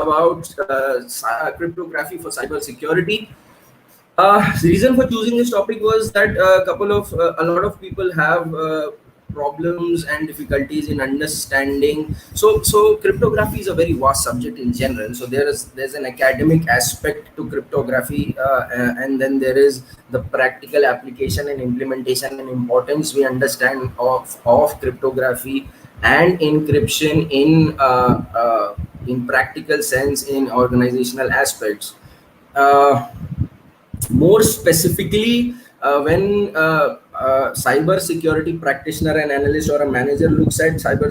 about cryptography for cyber security. The reason for choosing this topic was that a lot of people have problems and difficulties in understanding. So cryptography is a very vast subject in general. So there's an academic aspect to cryptography, and then there is the practical application and implementation and importance we understand of cryptography and encryption in practical sense in organizational aspects. Uh, More specifically, when cyber security practitioner, an analyst, or a manager looks at cyber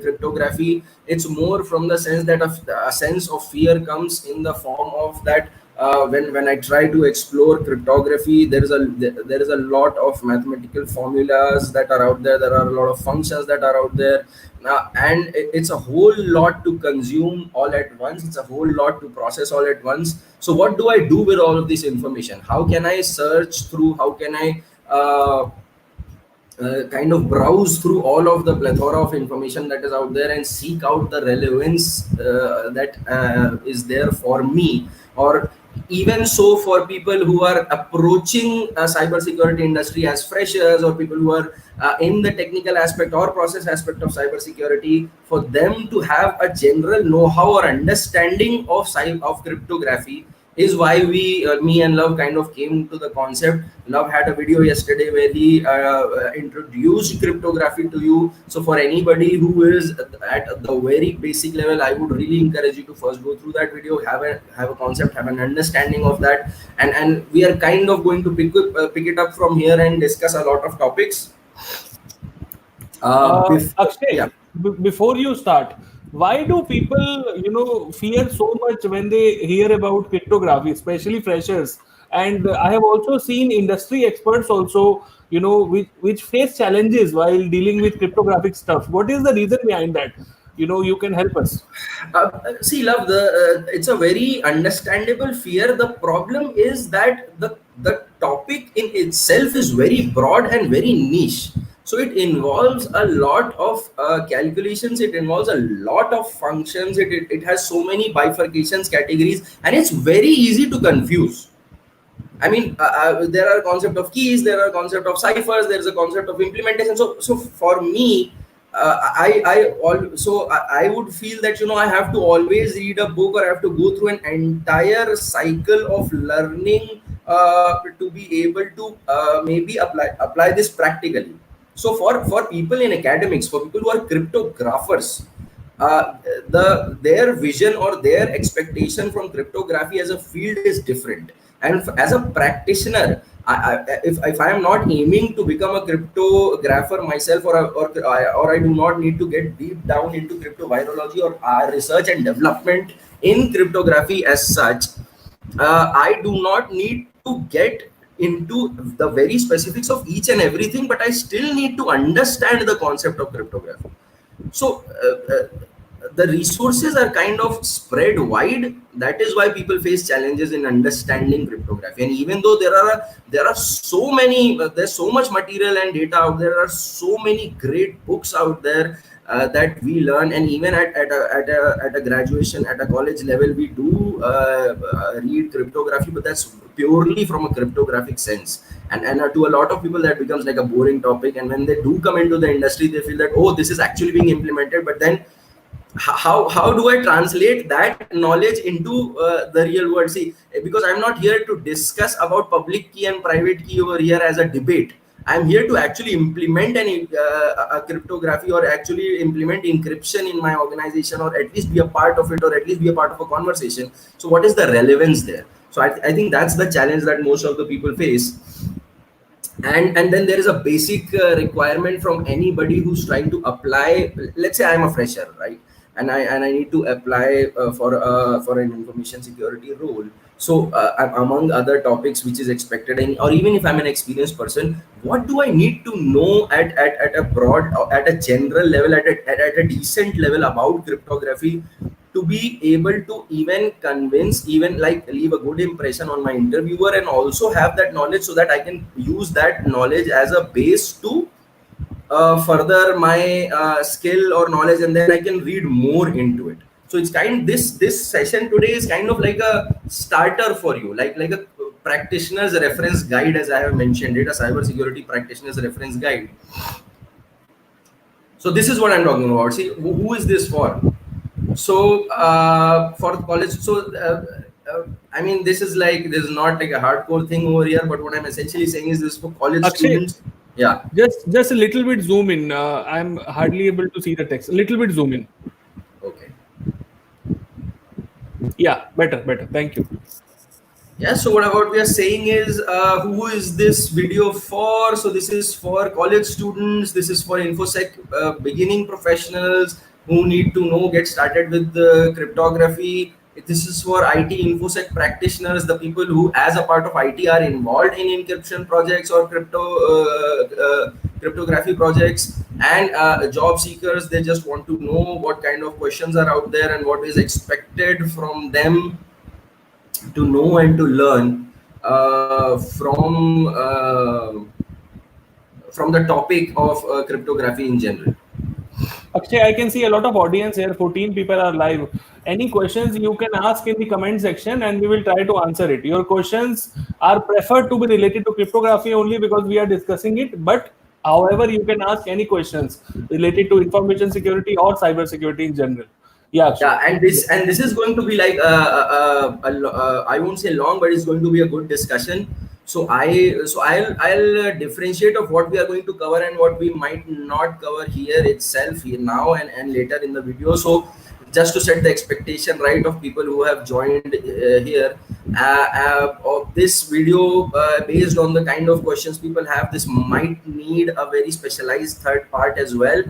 cryptography, it's more from the sense that a sense of fear comes in the form of that. When I try to explore cryptography, there is a lot of mathematical formulas that are out there. There are a lot of functions that are out there, and it's a whole lot to consume all at once. It's a whole lot to process all at once. So what do I do with all of this information? How can I search through? How can I kind of browse through all of the plethora of information that is out there and seek out the relevance that is there for me? Or even so, for people who are approaching cybersecurity industry as freshers, or people who are in the technical aspect or process aspect of cybersecurity, for them to have a general know-how or understanding of cryptography is why me and Love kind of came to the concept. Love had a video yesterday where he introduced cryptography to you. So for anybody who is at the very basic level, I would really encourage you to first go through that video, have a concept, have an understanding of that, and we are kind of going to pick it up from here and discuss a lot of topics. Akshay, Yeah. before you start, why do people, fear so much when they hear about cryptography, especially freshers? And I have also seen industry experts also, which face challenges while dealing with cryptographic stuff. What is the reason behind that? You can help us. See, Love, it's a very understandable fear. The problem is that the topic in itself is very broad and very niche. So it involves a lot of calculations. It involves a lot of functions. It has so many bifurcations, categories, and it's very easy to confuse. I mean, there are concept of keys, there are concept of ciphers, there is a concept of implementation. So for me, I would feel that I have to always read a book, or I have to go through an entire cycle of learning to be able to maybe apply this practically. So for people in academics, for people who are cryptographers, their vision or their expectation from cryptography as a field is different. And as a practitioner, if I am not aiming to become a cryptographer myself, or I do not need to get deep down into cryptovirology or research and development in cryptography as such, I do not need to get into the very specifics of each and everything, but I still need to understand the concept of cryptography. So the resources are kind of spread wide. That is why people face challenges in understanding cryptography. And even though there are so many, there's so much material and data out there, there are so many great books out there that we learn. And even at a graduation, at a college level, we do read cryptography, but that's purely from a cryptographic sense. And to a lot of people, that becomes like a boring topic. And when they do come into the industry, they feel that, oh, this is actually being implemented. But then how do I translate that knowledge into the real world? See, because I'm not here to discuss about public key and private key over here as a debate. I'm here to actually implement a cryptography, or actually implement encryption in my organization, or at least be a part of it, or at least be a part of a conversation. So what is the relevance there? So I think that's the challenge that most of the people face. And then there is a basic requirement from anybody who's trying to apply. Let's say I'm a fresher, right? And I need to apply for an information security role. So among other topics which is expected, or even if I'm an experienced person, what do I need to know at a broad, at a general level, at a decent level about cryptography, to be able to even convince, even like leave a good impression on my interviewer, and also have that knowledge so that I can use that knowledge as a base to further my skill or knowledge, and then I can read more into it. So it's this session today is kind of like a starter for you, like a practitioner's reference guide, as I have mentioned it, a cybersecurity practitioner's reference guide. So this is what I'm talking about. See, who is this for? So for college, so I mean, this is not like a hardcore thing over here, but what I'm essentially saying is this for college Akshay, students. Yeah. just a little bit zoom in. I'm hardly able to see the text. A little bit zoom in. Okay. Yeah, better. Thank you. Yeah, so what we are saying is, who is this video for? So this is for college students. This is for InfoSec beginning professionals who need to get started with the cryptography. This is for IT InfoSec practitioners, the people who, as a part of IT, are involved in encryption projects or cryptography projects, and job seekers. They just want to know what kind of questions are out there and what is expected from them to know and to learn from the topic of cryptography in general. Akshay, I can see a lot of audience here. 14 people are live. Any questions you can ask in the comment section and we will try to answer it. Your questions are preferred to be related to cryptography only because we are discussing it. But however, you can ask any questions related to information security or cyber security in general. Yeah, Akshay. Yeah, and this is going to be like I won't say long, but it's going to be a good discussion. So I'll differentiate of what we are going to cover and what we might not cover here itself, here now and later in the video. So just to set the expectation right of people who have joined here of this video, based on the kind of questions people have, this might need a very specialized third part as well.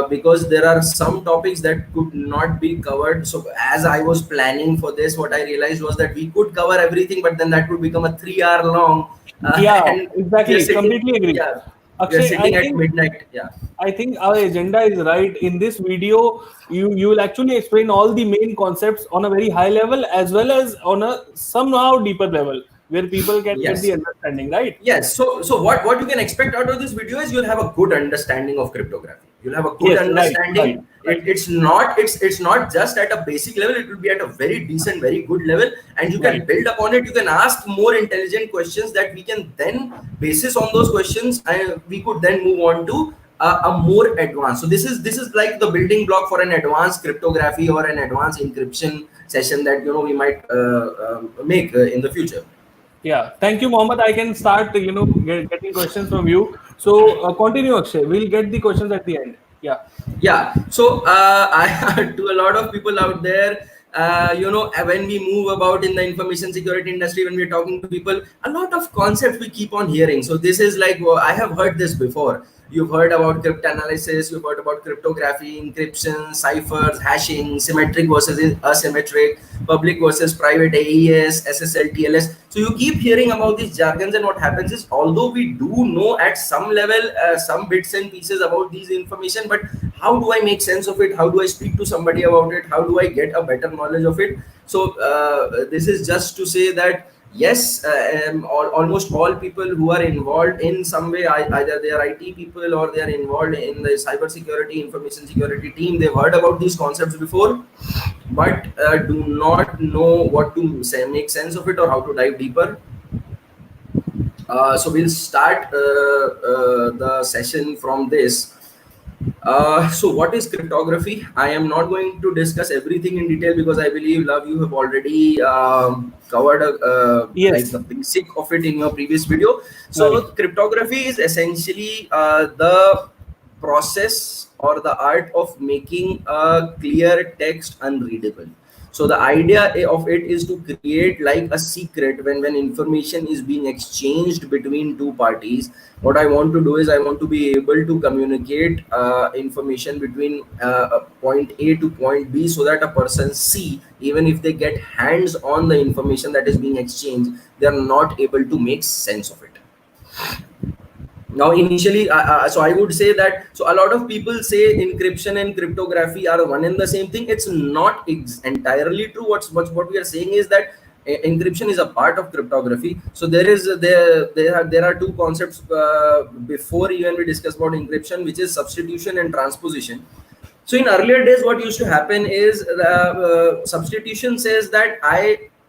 Because there are some topics that could not be covered. So as I was planning for this, what I realized was that we could cover everything, but then that would become a 3 hour long. Yeah, and exactly. Completely agree. Yeah, Akshay, we're sitting at midnight. Yeah. I think our agenda is right. In this video, you will actually explain all the main concepts on a very high level as well as on a somehow deeper level where people can get the understanding, right? Yes. So what you can expect out of this video is you'll have a good understanding of cryptography. You'll have a good understanding. Right. It's not just at a basic level. It will be at a very decent, very good level, and you can build upon it. You can ask more intelligent questions that we can then, basis on those questions, and we could then move on to a more advanced. So this is like the building block for an advanced cryptography or an advanced encryption session that we might make in the future. Yeah, thank you, Mohammed. I can start, getting questions from you. So continue, Akshay. We'll get the questions at the end. Yeah. Yeah. So to a lot of people out there, when we move about in the information security industry, when we're talking to people, a lot of concepts we keep on hearing. So this is like, I have heard this before. You've heard about cryptanalysis, you've heard about cryptography, encryption, ciphers, hashing, symmetric versus asymmetric, public versus private, AES, SSL, TLS. So you keep hearing about these jargons, and what happens is, although we do know at some level some bits and pieces about these information, but how do I make sense of it? How do I speak to somebody about it? How do I get a better knowledge of it? So this is just to say that yes, almost all people who are involved in some way, either they are IT people or they are involved in the cybersecurity, information security team, they've heard about these concepts before, but do not know what to make sense of it or how to dive deeper. So we'll start the session from this. So what is cryptography? I am not going to discuss everything in detail because I believe, Love, you have already covered like the basic of it in your previous video. So cryptography is essentially the process or the art of making a clear text unreadable. So the idea of it is to create like a secret when information is being exchanged between two parties. What I want to do is I want to be able to communicate information between point A to point B, so that a person C, even if they get hands on the information that is being exchanged, they are not able to make sense of it. Now, initially, so I would say that, so a lot of people say encryption and cryptography are one and the same thing. It's not entirely true. What we are saying is that encryption is a part of cryptography. So there are two concepts before even we discuss about encryption, which is substitution and transposition. So in earlier days, what used to happen is the substitution says that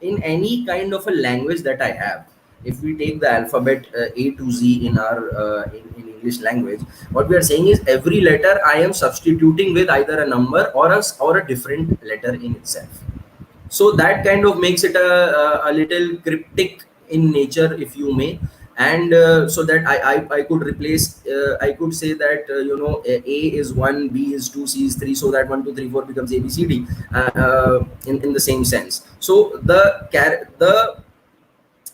in any kind of a language that I have, if we take the alphabet A to Z in our in English language, what we are saying is every letter I am substituting with either a number or a different letter in itself. So that kind of makes it a little cryptic in nature, if you may. And so that I could replace, I could say that A is 1, B is 2, C is 3, so that 1 2 3 4 becomes A B C D in the same sense. So the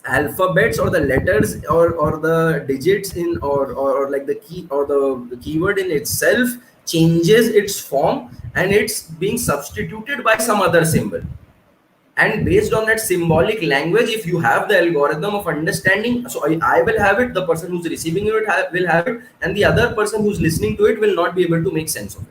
alphabets or the letters or the digits in or like the key or the keyword in itself changes its form, and it's being substituted by some other symbol. And based on that symbolic language, if you have the algorithm of understanding, so I will have it, the person who's receiving it will have it, and the other person who's listening to it will not be able to make sense of it.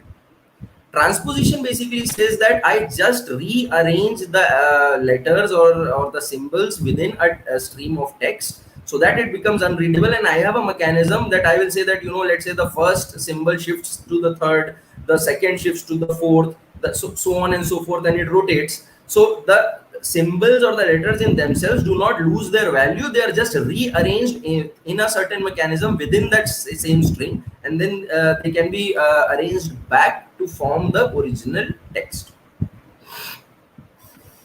Transposition basically says that I just rearrange the letters or the symbols within a stream of text so that it becomes unreadable, and I have a mechanism that I will say that, let's say the first symbol shifts to the third, the second shifts to the fourth, so on and so forth, and it rotates. So the symbols or the letters in themselves do not lose their value, they are just rearranged in a certain mechanism within that same string, and then they can be arranged back to form the original text.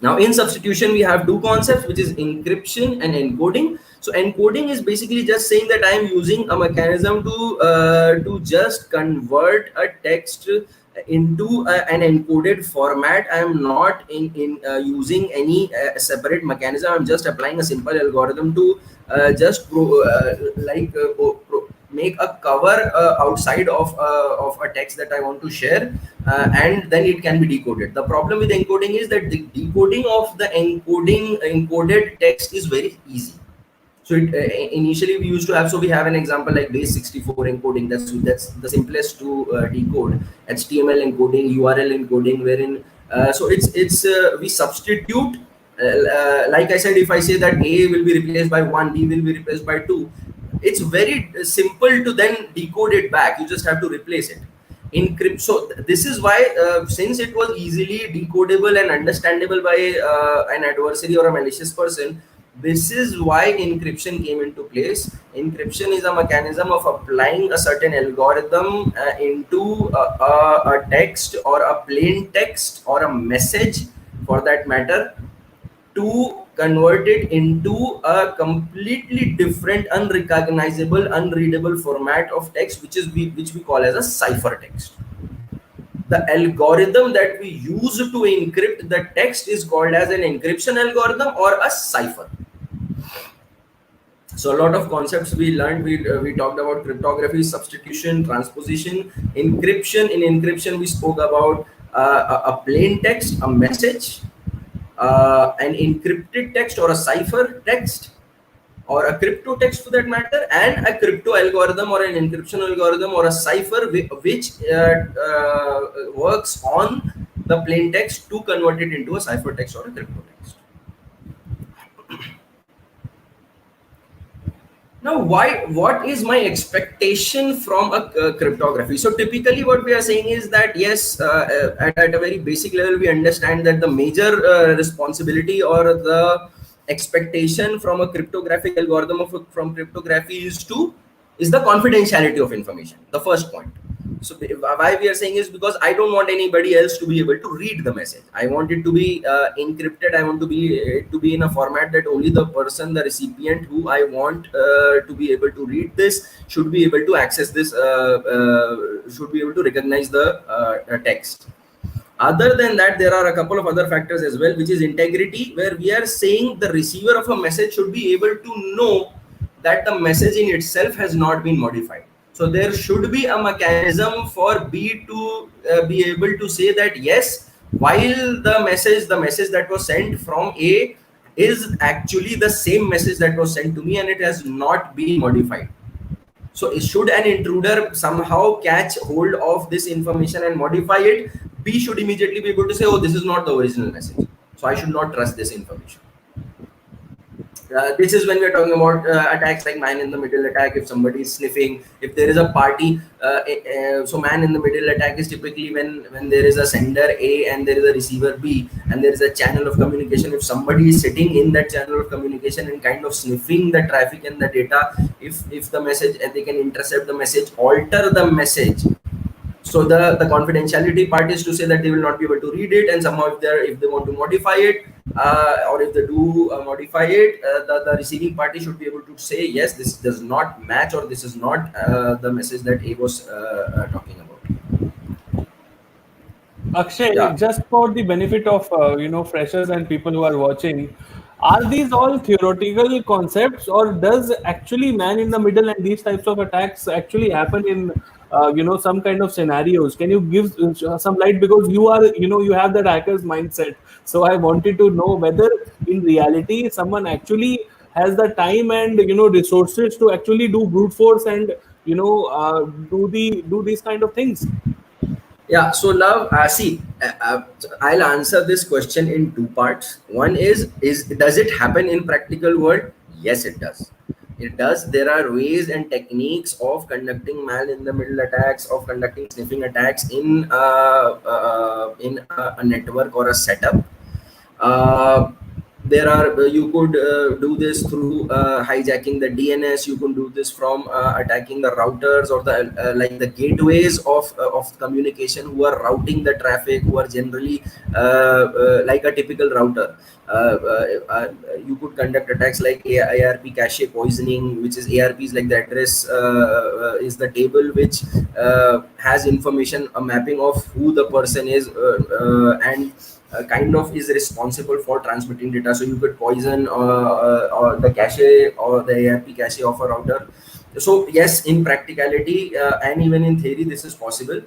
Now in substitution we have two concepts, which is encryption and encoding. So encoding is basically just saying that I am using a mechanism to just convert a text into an encoded format. I am not using any separate mechanism. I'm just applying a simple algorithm to make a cover outside of a text that I want to share, and then it can be decoded. The problem with encoding is that the decoding of the encoded text is very easy. So initially we used to have, so we have an example like base 64 encoding. That's the simplest to decode. HTML encoding, URL encoding, wherein so it's we substitute. Like I said, if I say that A will be replaced by 1, B will be replaced by 2, it's very simple to then decode it back. You just have to replace it. Encrypt. So this is why, since it was easily decodable and understandable by an adversary or a malicious person, this is why encryption came into place. Encryption is a mechanism of applying a certain algorithm into a text or a plain text or a message, for that matter, to convert it into a completely different, unrecognizable, unreadable format of text, which we call as a ciphertext. The algorithm that we use to encrypt the text is called as an encryption algorithm or a cipher. So a lot of concepts we learned. We talked about cryptography, substitution, transposition, encryption. In encryption, we spoke about a plain text, a message, an encrypted text or a cipher text, or a crypto text for that matter, and a crypto algorithm or an encryption algorithm or a cipher which works on the plain text to convert it into a cipher text or a crypto text. Now, what is my expectation from a cryptography? So typically what we are saying is that yes, at a very basic level, we understand that the major responsibility or the expectation from a cryptographic algorithm from cryptography is the confidentiality of information, the first point. So why we are saying is because I don't want anybody else to be able to read the message. I want it to be encrypted. I want to be in a format that only the person, the recipient who I want to be able to read this should be able to access this, should be able to recognize the text. Other than that, there are a couple of other factors as well, which is integrity, where we are saying the receiver of a message should be able to know that the message in itself has not been modified. So there should be a mechanism for B to be able to say that yes, while the message that was sent from A is actually the same message that was sent to me and it has not been modified. So should an intruder somehow catch hold of this information and modify it, B should immediately be able to say, oh, this is not the original message, so I should not trust this information. This is when we are talking about attacks like man in the middle attack. If somebody is sniffing, if there is a party, so man in the middle attack is typically when there is a sender A and there is a receiver B and there is a channel of communication. If somebody is sitting in that channel of communication and kind of sniffing the traffic and the data, if the message, and they can intercept the message, alter the message. So the confidentiality part is to say that they will not be able to read it, and somehow if they want to modify it, or if they do modify it, the receiving party should be able to say yes, this does not match, or this is not the message that A was talking about. Akshay, Yeah. just for the benefit of freshers and people who are watching, are these all theoretical concepts, or does actually man in the middle and these types of attacks actually happen in some kind of scenarios? Can you give some light, because you are you have that hacker's mindset? So I wanted to know whether in reality someone actually has the time and resources to actually do brute force and do these kind of things. Yeah, so love, I'll answer this question in two parts. One is does it happen in practical world? Yes, it does. It does. There are ways and techniques of conducting man in the middle attacks, of conducting sniffing attacks in a network or a setup. Uh, there are you could do this through hijacking the DNS. You can do this from attacking the routers or the like the gateways of communication who are routing the traffic, who are generally like a typical router. You could conduct attacks like ARP cache poisoning, which is ARP is like the address is the table which has information, a mapping of who the person is, and kind of is responsible for transmitting data. So you could poison or the cache or the ARP cache of a router. So yes, in practicality and even in theory, this is possible.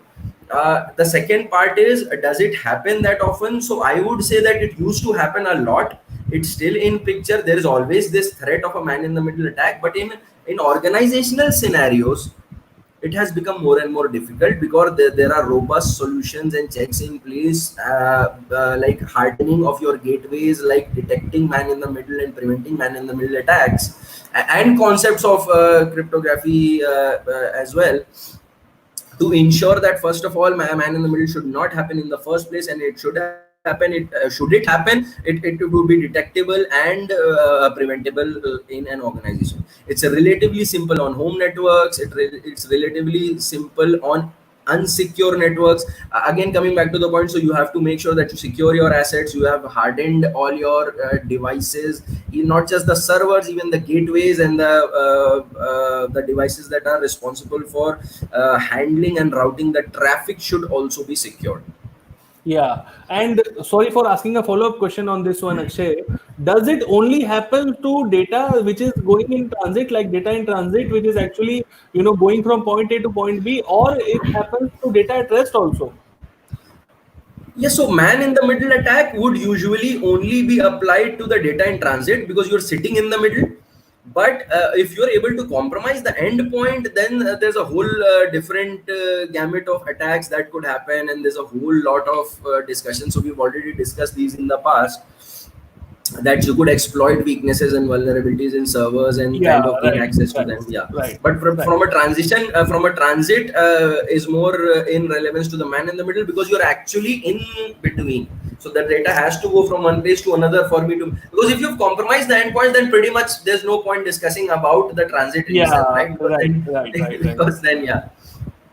The second part is, does it happen that often? So I would say that it used to happen a lot. It's still in picture. There is always this threat of a man in the middle attack, but in organizational scenarios, it has become more and more difficult because there are robust solutions and checks in place, like hardening of your gateways, like detecting man in the middle and preventing man in the middle attacks, and concepts of cryptography as well, to ensure that first of all man in the middle should not happen in the first place, and it should happen, should it happen, it would be detectable and preventable in an organization. It's a relatively simple on home networks. It's relatively simple on unsecure networks. Again, coming back to the point, so you have to make sure that you secure your assets, you have hardened all your devices, not just the servers, even the gateways and the devices that are responsible for handling and routing the traffic should also be secured. Yeah, and sorry for asking a follow-up question on this one, Akshay. Does it only happen to data which is going in transit, like data in transit, which is actually going from point A to point B, or it happens to data at rest also? Yes, so man in the middle attack would usually only be applied to the data in transit because you're sitting in the middle. But if you're able to compromise the endpoint, then there's a whole different gamut of attacks that could happen, and there's a whole lot of discussion. So we've already discussed these in the past, that you could exploit weaknesses and vulnerabilities in servers and Yeah, kind of gain right, access to right, them. Yeah, right, but right. from a transition, from a transit is more in relevance to the man in the middle, because you're actually in between. So the data has to go from one place to another for me to, because if you've compromised the endpoint, then pretty much there's no point discussing about the transit itself, Yeah, right? Because right, then, right, right, right. because then yeah.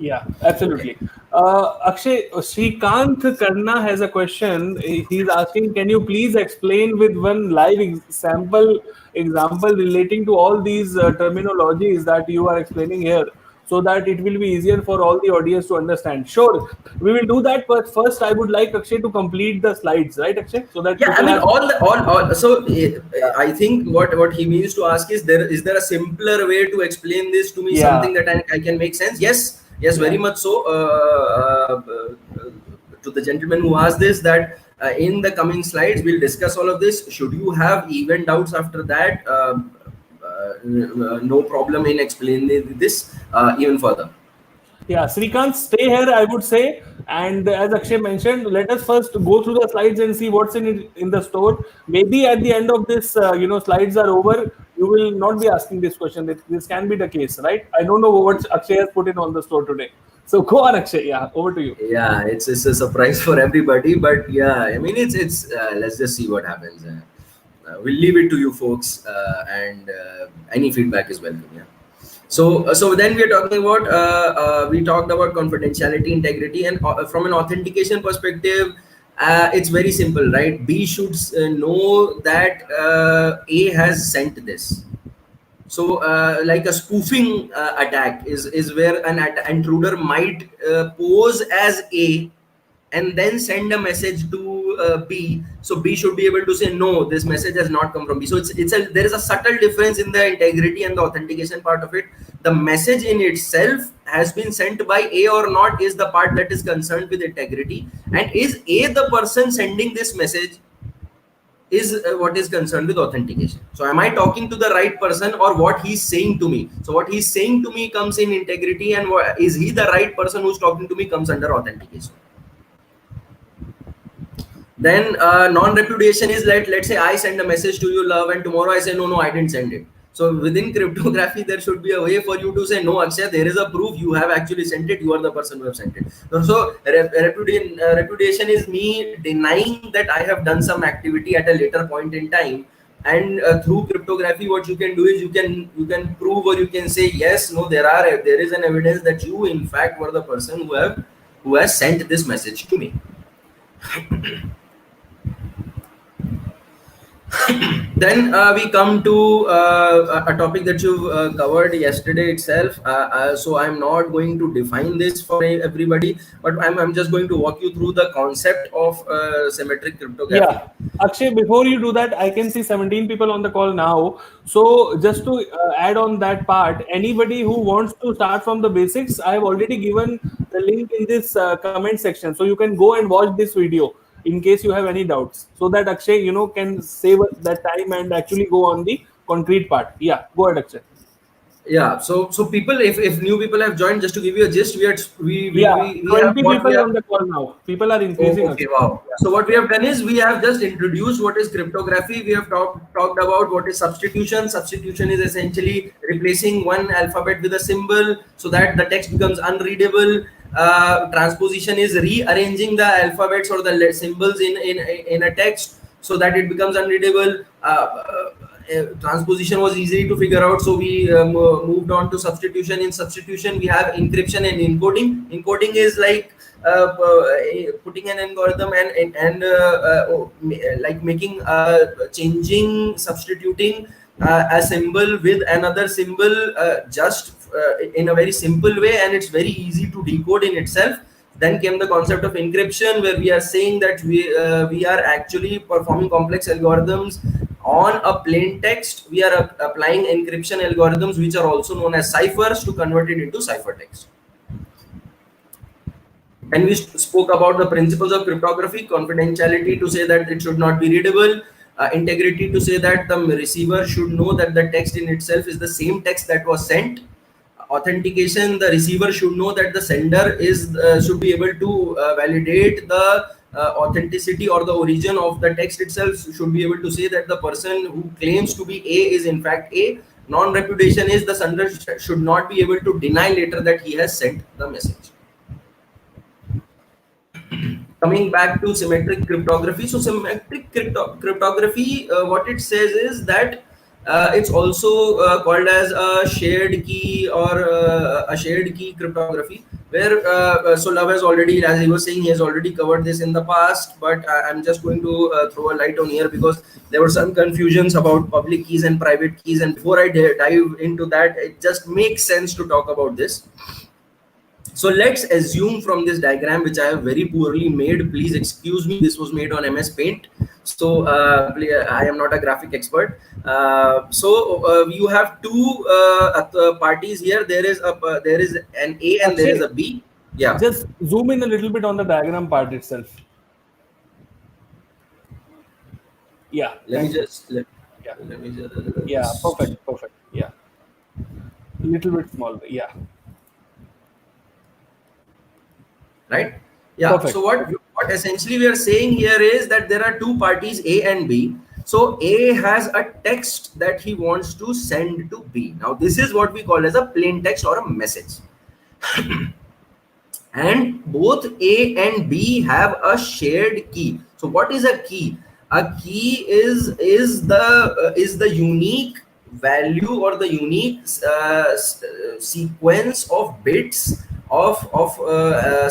Yeah, Okay. absolutely. Akshay, Srikanth Karna has a question. He's asking, can you please explain with one live example relating to all these terminologies that you are explaining here, so that it will be easier for all the audience to understand? Sure, we will do that, but first I would like Akshay to complete the slides, right, Akshay, so that Yeah, I people mean have. all. So Yeah, I think what he means to ask is there a simpler way to explain this to me, yeah, something that I can make sense? Yes, yes, yeah. very much so. To the gentleman who asked this, that in the coming slides we'll discuss all of this. Should you have even doubts after that, no problem in explaining this even further. Yeah, Srikanth, stay here, I would say, And as Akshay mentioned, let us first go through the slides and see what's in the store. Maybe at the end of this, slides are over, you will not be asking this question. This can be the case, right? I don't know what Akshay has put in on the store today. So go on, Akshay. Yeah, over to you. Yeah, it's a surprise for everybody, but yeah, I mean it's let's just see what happens. We'll leave it to you folks, and any feedback is welcome. Yeah. So then we are talking about we talked about confidentiality, integrity, and from an authentication perspective, it's very simple, right? B should know that A has sent this. So like a spoofing attack is where an intruder might pose as A and then send a message to B. So B should be able to say no, this message has not come from B. So there is a subtle difference in the integrity and the authentication part of it. The message in itself has been sent by A or not is the part that is concerned with integrity, and is A the person sending this message is what is concerned with authentication. So am I talking to the right person, or what he's saying to me? So what he's saying to me comes in integrity, and is he the right person who's talking to me comes under authentication. Then non-repudiation is like, let's say I send a message to you, love, and tomorrow I say no, I didn't send it. So within cryptography, there should be a way for you to say no, Akshay, there is a proof you have actually sent it. You are the person who have sent it. So repudiation is me denying that I have done some activity at a later point in time. And through cryptography, what you can do is you can prove, or you can say yes, no, there is an evidence that you in fact were the person who has sent this message to me. Then we come to a topic that you've covered yesterday itself. So I'm not going to define this for everybody, but I'm just going to walk you through the concept of symmetric cryptography. Yeah, Akshay, before you do that, I can see 17 people on the call now. So just to add on that part, anybody who wants to start from the basics, I have already given the link in this comment section. So you can go and watch this video in case you have any doubts, so that Akshay, can save that time and actually go on the concrete part. Yeah, go ahead, Akshay. Yeah, so people, if new people have joined, just to give you a gist, we 20 have people on the call now. People are increasing. Oh, okay, wow. Yeah. So what we have done is we have just introduced what is cryptography. We have talked about what is substitution. Substitution is essentially replacing one alphabet with a symbol so that the text becomes unreadable. Transposition is rearranging the alphabets or the symbols in a text so that it becomes unreadable. Transposition was easy to figure out, so we moved on to substitution. In substitution, we have encryption and encoding. Encoding is like putting an algorithm and like making changing, substituting a symbol with another symbol just in a very simple way, and it's very easy to decode in itself. Then came the concept of encryption, where we are saying that we are actually performing complex algorithms on a plain text. We are applying encryption algorithms, which are also known as ciphers, to convert it into ciphertext. And we spoke about the principles of cryptography: confidentiality, to say that it should not be readable; integrity, to say that the receiver should know that the text in itself is the same text that was sent; authentication, the receiver should know that the sender is should be able to validate the authenticity or the origin of the text itself, should be able to say that the person who claims to be A is in fact A. Non-repudiation is the sender should not be able to deny later that he has sent the message. Coming back to symmetric cryptography, so symmetric cryptography, what it says is that it's also called as a shared key or a shared key cryptography, where so Love has already, as he was saying, he has already covered this in the past, but I'm just going to throw a light on here because there were some confusions about public keys and private keys, and before I dive into that, it just makes sense to talk about this. So let's assume from this diagram, which I have very poorly made, please excuse me, this was made on MS Paint, so I am not a graphic expert. So you have two parties here. There is an A and there is a B. Yeah. Just zoom in a little bit on the diagram part itself. Yeah. Let me just. Yeah. Perfect. Yeah. A little bit small. Yeah. Right. Yeah. So Perfect. what essentially we are saying here is that there are two parties, A and B. So A has a text that he wants to send to B. Now this is what we call as a plain text or a message. And both A and B have a shared key. So what is a key? A key is the unique value or the unique sequence of bits of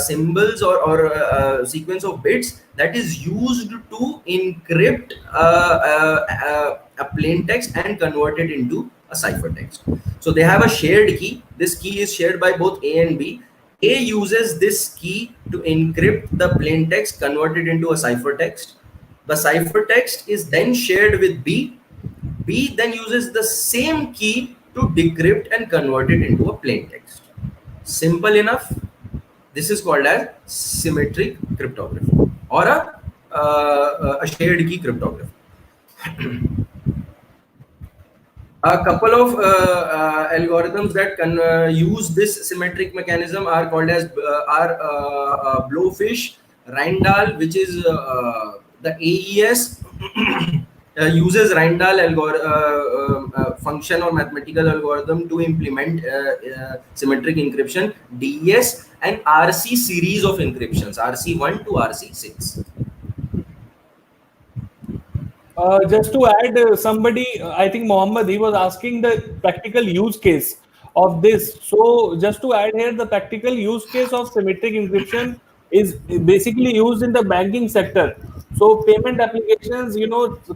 symbols or sequence of bits that is used to encrypt a plain text and convert it into a ciphertext. So they have a shared key. This key is shared by both A and B. A uses this key to encrypt the plain text, convert it into a ciphertext. The ciphertext is then shared with B. B then uses the same key to decrypt and convert it into a plain text. Simple enough. This is called as symmetric cryptography or a shared key cryptography. A couple of algorithms that can use this symmetric mechanism are called as Blowfish, Rindal, which is the AES uses Rindal function or mathematical algorithm to implement symmetric encryption. DES and RC series of encryptions, RC1 to RC6. Just to add, somebody, I think Mohammed, he was asking the practical use case of this. So, just to add here, the practical use case of symmetric encryption is basically used in the banking sector. So, payment applications,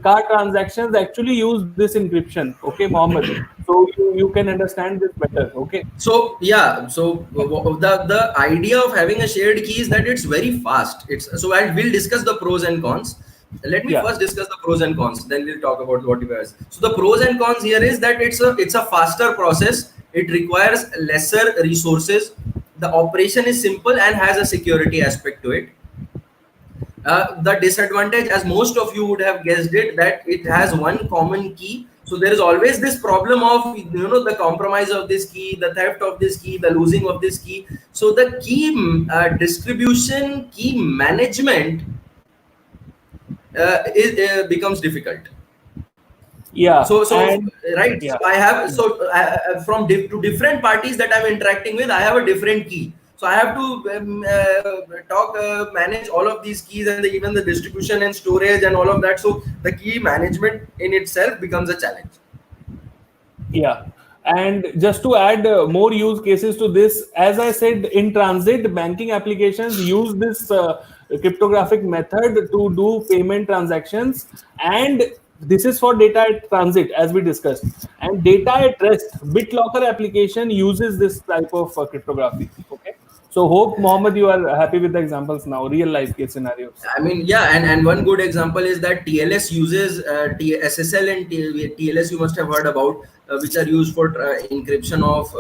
card transactions actually use this encryption. Okay, Mohammed. So, you can understand this better. Okay. So yeah, so the idea of having a shared key is that it's very fast. We'll discuss the pros and cons. Let me first discuss the pros and cons, then we'll talk about what you guys. So the pros and cons here is that it's a faster process. It requires lesser resources. The operation is simple and has a security aspect to it. The disadvantage, as most of you would have guessed it, that it has one common key. So there is always this problem of the compromise of this key, the theft of this key, the losing of this key. So the key distribution, key management becomes difficult. Yeah. So right. Yeah. So I have from to different parties that I'm interacting with, I have a different key. So I have to manage all of these keys and even the distribution and storage and all of that. So the key management in itself becomes a challenge. Yeah. And just to add more use cases to this, as I said, in transit, banking applications use this cryptographic method to do payment transactions. And this is for data at transit, as we discussed. And data at rest, BitLocker application uses this type of cryptography. Okay. So hope, Mohammed, you are happy with the examples now, real life case scenarios. I mean, yeah, and one good example is that TLS uses SSL and TLS you must have heard about, which are used for encryption of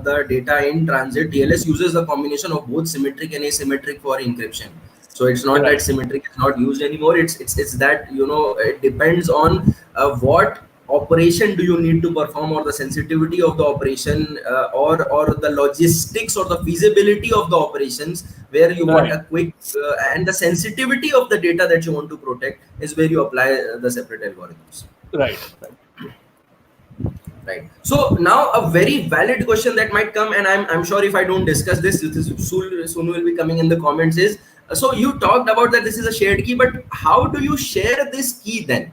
the data in transit. TLS uses a combination of both symmetric and asymmetric for encryption. So it's not that symmetric is not used anymore. It's that it depends on what operation do you need to perform, or the sensitivity of the operation, or the logistics or the feasibility of the operations, where you want a quick and the sensitivity of the data that you want to protect is where you apply the separate algorithms. Right. So now a very valid question that might come, and I'm sure if I don't discuss this soon will be coming in the comments, is so you talked about that this is a shared key, but how do you share this key then?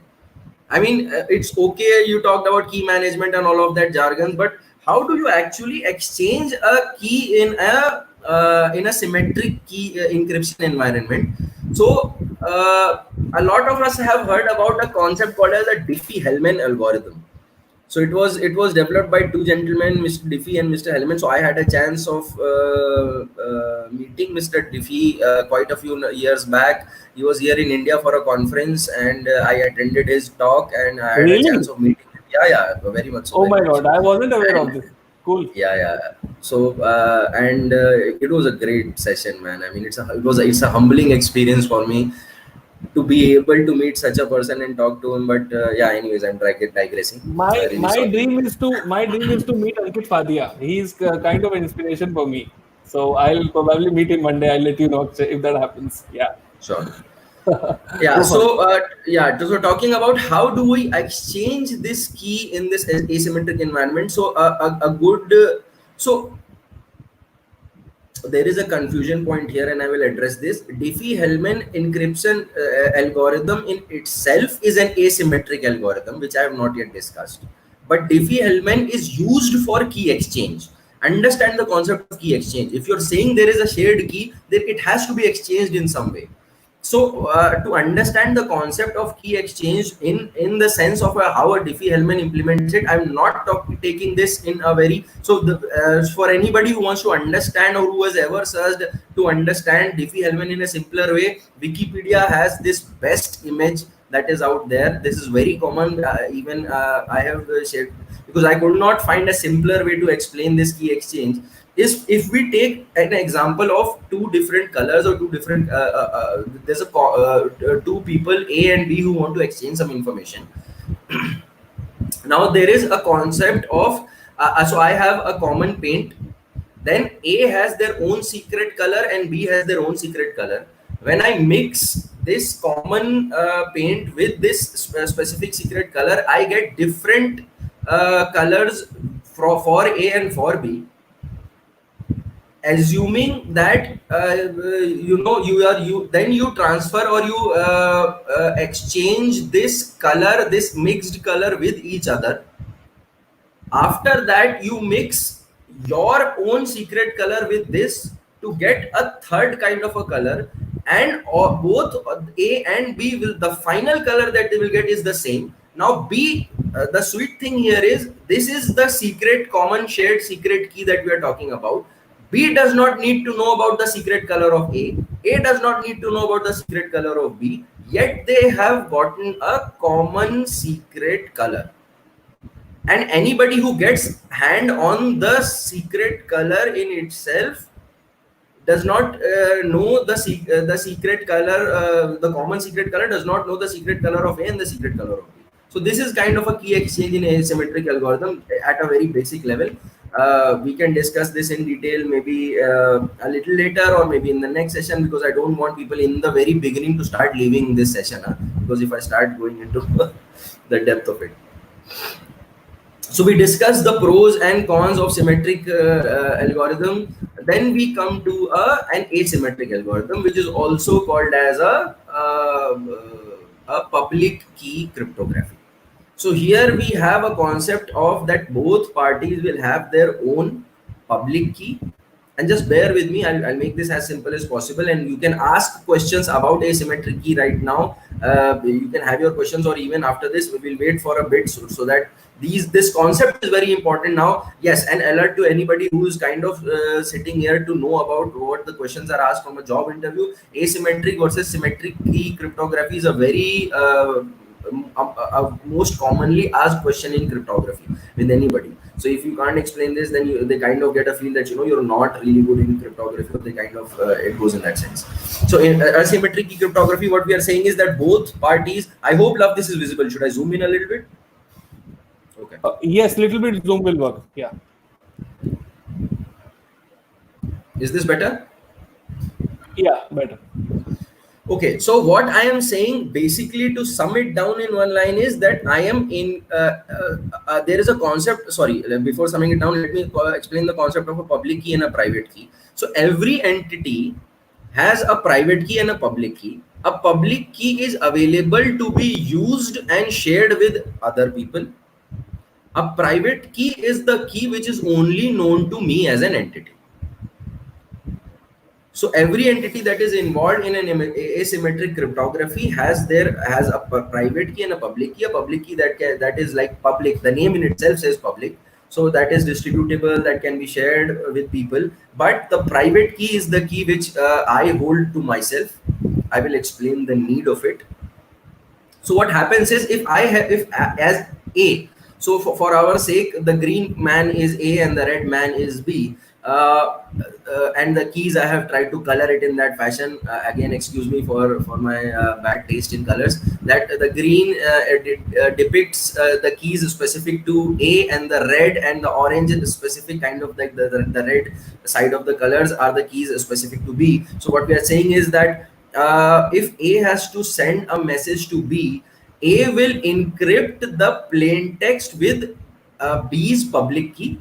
I mean, it's okay, you talked about key management and all of that jargon, but how do you actually exchange a key in a symmetric key encryption environment? So a lot of us have heard about a concept called as a Diffie-Hellman algorithm. So it was developed by two gentlemen, Mr. Diffie and Mr. Hellman. So I had a chance of meeting Mr. Diffie quite a few years back. He was here in India for a conference, and I attended his talk, and I had a chance of meeting him. Yeah, very much so. Oh my God, I wasn't aware of this. Cool. Yeah. So it was a great session, man. I mean, it's a humbling experience for me to be able to meet such a person and talk to him. But anyways, I'm digressing. My dream is to meet Ankit Fadia. He's kind of an inspiration for me. So I'll probably meet him Monday. I'll let you know if that happens. Yeah. Sure. Yeah. Go for it. So so talking about how do we exchange this key in this asymmetric environment. So a good so there is a confusion point here, and I will address this. Diffie-Hellman encryption algorithm in itself is an asymmetric algorithm, which I have not yet discussed. But Diffie-Hellman is used for key exchange. Understand the concept of key exchange. If you're saying there is a shared key, then it has to be exchanged in some way. So to understand the concept of key exchange in the sense of how a Diffie-Hellman implements it, I'm not taking this in a very for anybody who wants to understand or who has ever searched to understand Diffie-Hellman in a simpler way, Wikipedia has this best image that is out there. This is very common. Even I have shared, because I could not find a simpler way to explain this key exchange. Is if we take an example of two different colors or two different there's two people A and B who want to exchange some information. Now there is a concept of so I have a common paint, then A has their own secret color and B has their own secret color. When I mix this common paint with this specific secret color, I get different colors for A and for B, assuming that you transfer or you exchange this color, this mixed color with each other. After that, you mix your own secret color with this to get a third kind of a color, and both A and B will, the final color that they will get is the same. Now B, the sweet thing here is this is the secret common shared secret key that we are talking about. B does not need to know about the secret color of A. A does not need to know about the secret color of B. Yet they have gotten a common secret color. And anybody who gets hand on the secret color in itself does not know the secret color, the common secret color does not know the secret color of A and the secret color of B. So this is kind of a key exchange in a asymmetric algorithm at a very basic level. We can discuss this in detail maybe a little later or maybe in the next session, because I don't want people in the very beginning to start leaving this session, because if I start going into the depth of it. So we discussed the pros and cons of symmetric algorithm. Then we come to an asymmetric algorithm, which is also called as a public key cryptography. So here we have a concept of that both parties will have their own public key. And just bear with me, I'll make this as simple as possible, and you can ask questions about asymmetric key right now. You can have your questions, or even after this, we will wait for a bit so that this concept is very important now. Yes, an alert to anybody who is kind of sitting here to know about what the questions are asked from a job interview. Asymmetric versus symmetric key cryptography is a very most commonly asked question in cryptography with anybody. So if you can't explain this, then they kind of get a feel that you're not really good in cryptography. They kind of it goes in that sense. So in asymmetric key cryptography, what we are saying is that both parties. I hope, love, this is visible. Should I zoom in a little bit? Okay. Yes, little bit zoom will work. Yeah. Is this better? Yeah, better. Okay, so what I am saying, basically, to sum it down in one line, is that I am in there is a concept. Sorry, before summing it down, let me explain the concept of a public key and a private key. So every entity has a private key and a public key. A public key is available to be used and shared with other people. A private key is the key which is only known to me as an entity. So every entity that is involved in an asymmetric cryptography has a private key and a public key. A public key that is like public. The name in itself says public, so that is distributable, that can be shared with people. But the private key is the key which I hold to myself. I will explain the need of it. So what happens is, if as A, so for our sake, the green man is A and the red man is B. and the keys, I have tried to color it in that fashion. Again, excuse me for my bad taste in colors. That the green depicts the keys specific to A, and the red and the orange is specific kind of like the red side of the colors are the keys specific to B. So what we are saying is that if A has to send a message to B, A will encrypt the plain text with B's public key,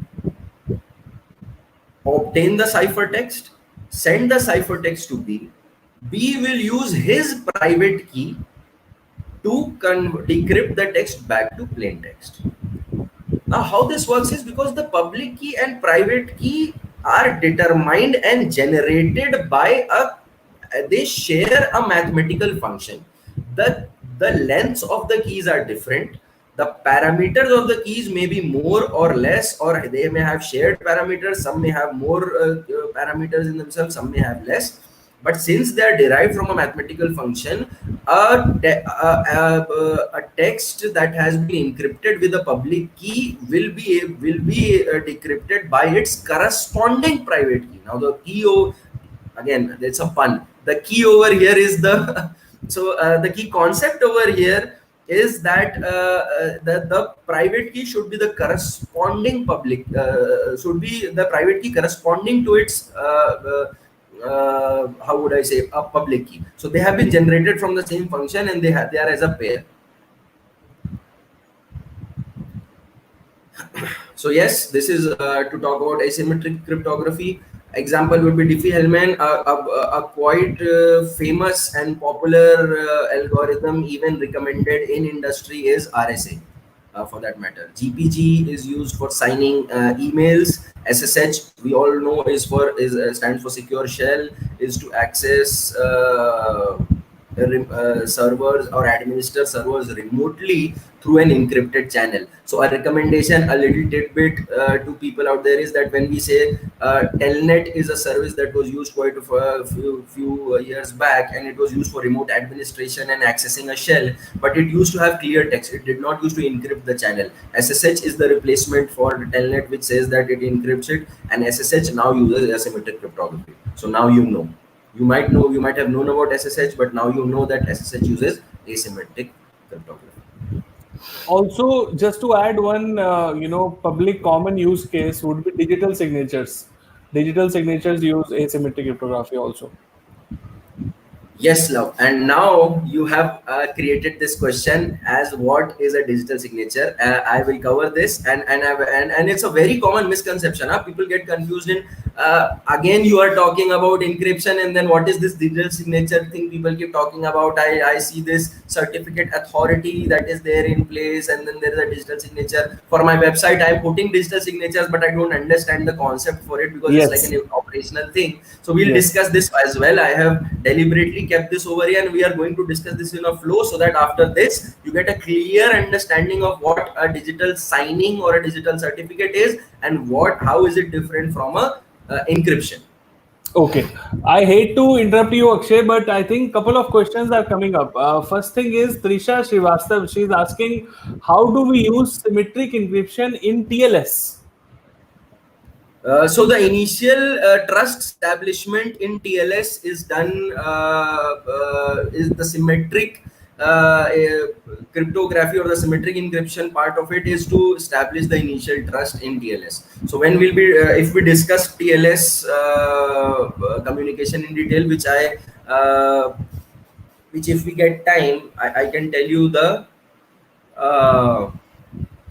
obtain the ciphertext, send the ciphertext to B. B will use his private key to decrypt the text back to plain text. Now, how this works is because the public key and private key are determined and generated by they share a mathematical function. The lengths of the keys are different. The parameters of the keys may be more or less, or they may have shared parameters. Some may have more parameters in themselves, some may have less. But since they are derived from a mathematical function, a text that has been encrypted with a public key will be decrypted by its corresponding private key. Now the key, again, it's a pun. The key over here is the so the key concept over here is that the private key should be the corresponding public should be the private key corresponding to its how would I say, a public key. So they have been generated from the same function, and they are as a pair. So yes, this is to talk about asymmetric cryptography. Example would be Diffie-Hellman, a quite famous and popular algorithm, even recommended in industry, is RSA. For that matter, GPG is used for signing emails. SSH, we all know, stands for secure shell, is to access servers or administer servers remotely through an encrypted channel. So a recommendation, a little tidbit to people out there is that when we say Telnet is a service that was used quite a few years back, and it was used for remote administration and accessing a shell, but it used to have clear text. It did not use to encrypt the channel. SSH is the replacement for Telnet, which says that it encrypts it, and SSH now uses asymmetric cryptography. So now you know. You might have known about SSH, but now you know that SSH uses asymmetric cryptography. Also, just to add one, public common use case would be digital signatures. Digital signatures use asymmetric cryptography also. Yes, love. And now you have created this question as what is a digital signature. I will cover this, and it's a very common misconception. People get confused in again, you are talking about encryption, and then what is this digital signature thing people keep talking about? I see this certificate authority that is there in place, and then there is a digital signature. For my website, I am putting digital signatures, but I don't understand the concept for it because it's like an operational thing. So we'll discuss this as well. I have deliberately kept this over here, and we are going to discuss this in a flow, so that after this you get a clear understanding of what a digital signing or a digital certificate is, and how is it different from a encryption. Okay, I hate to interrupt you, Akshay, but I think a couple of questions are coming up. First thing is Trisha Srivastav. She's asking, how do we use symmetric encryption in TLS? So the initial trust establishment in TLS is done is the symmetric cryptography, or the symmetric encryption part of it is to establish the initial trust in TLS. So when we'll be if we discuss TLS communication in detail, which if we get time, I can tell you the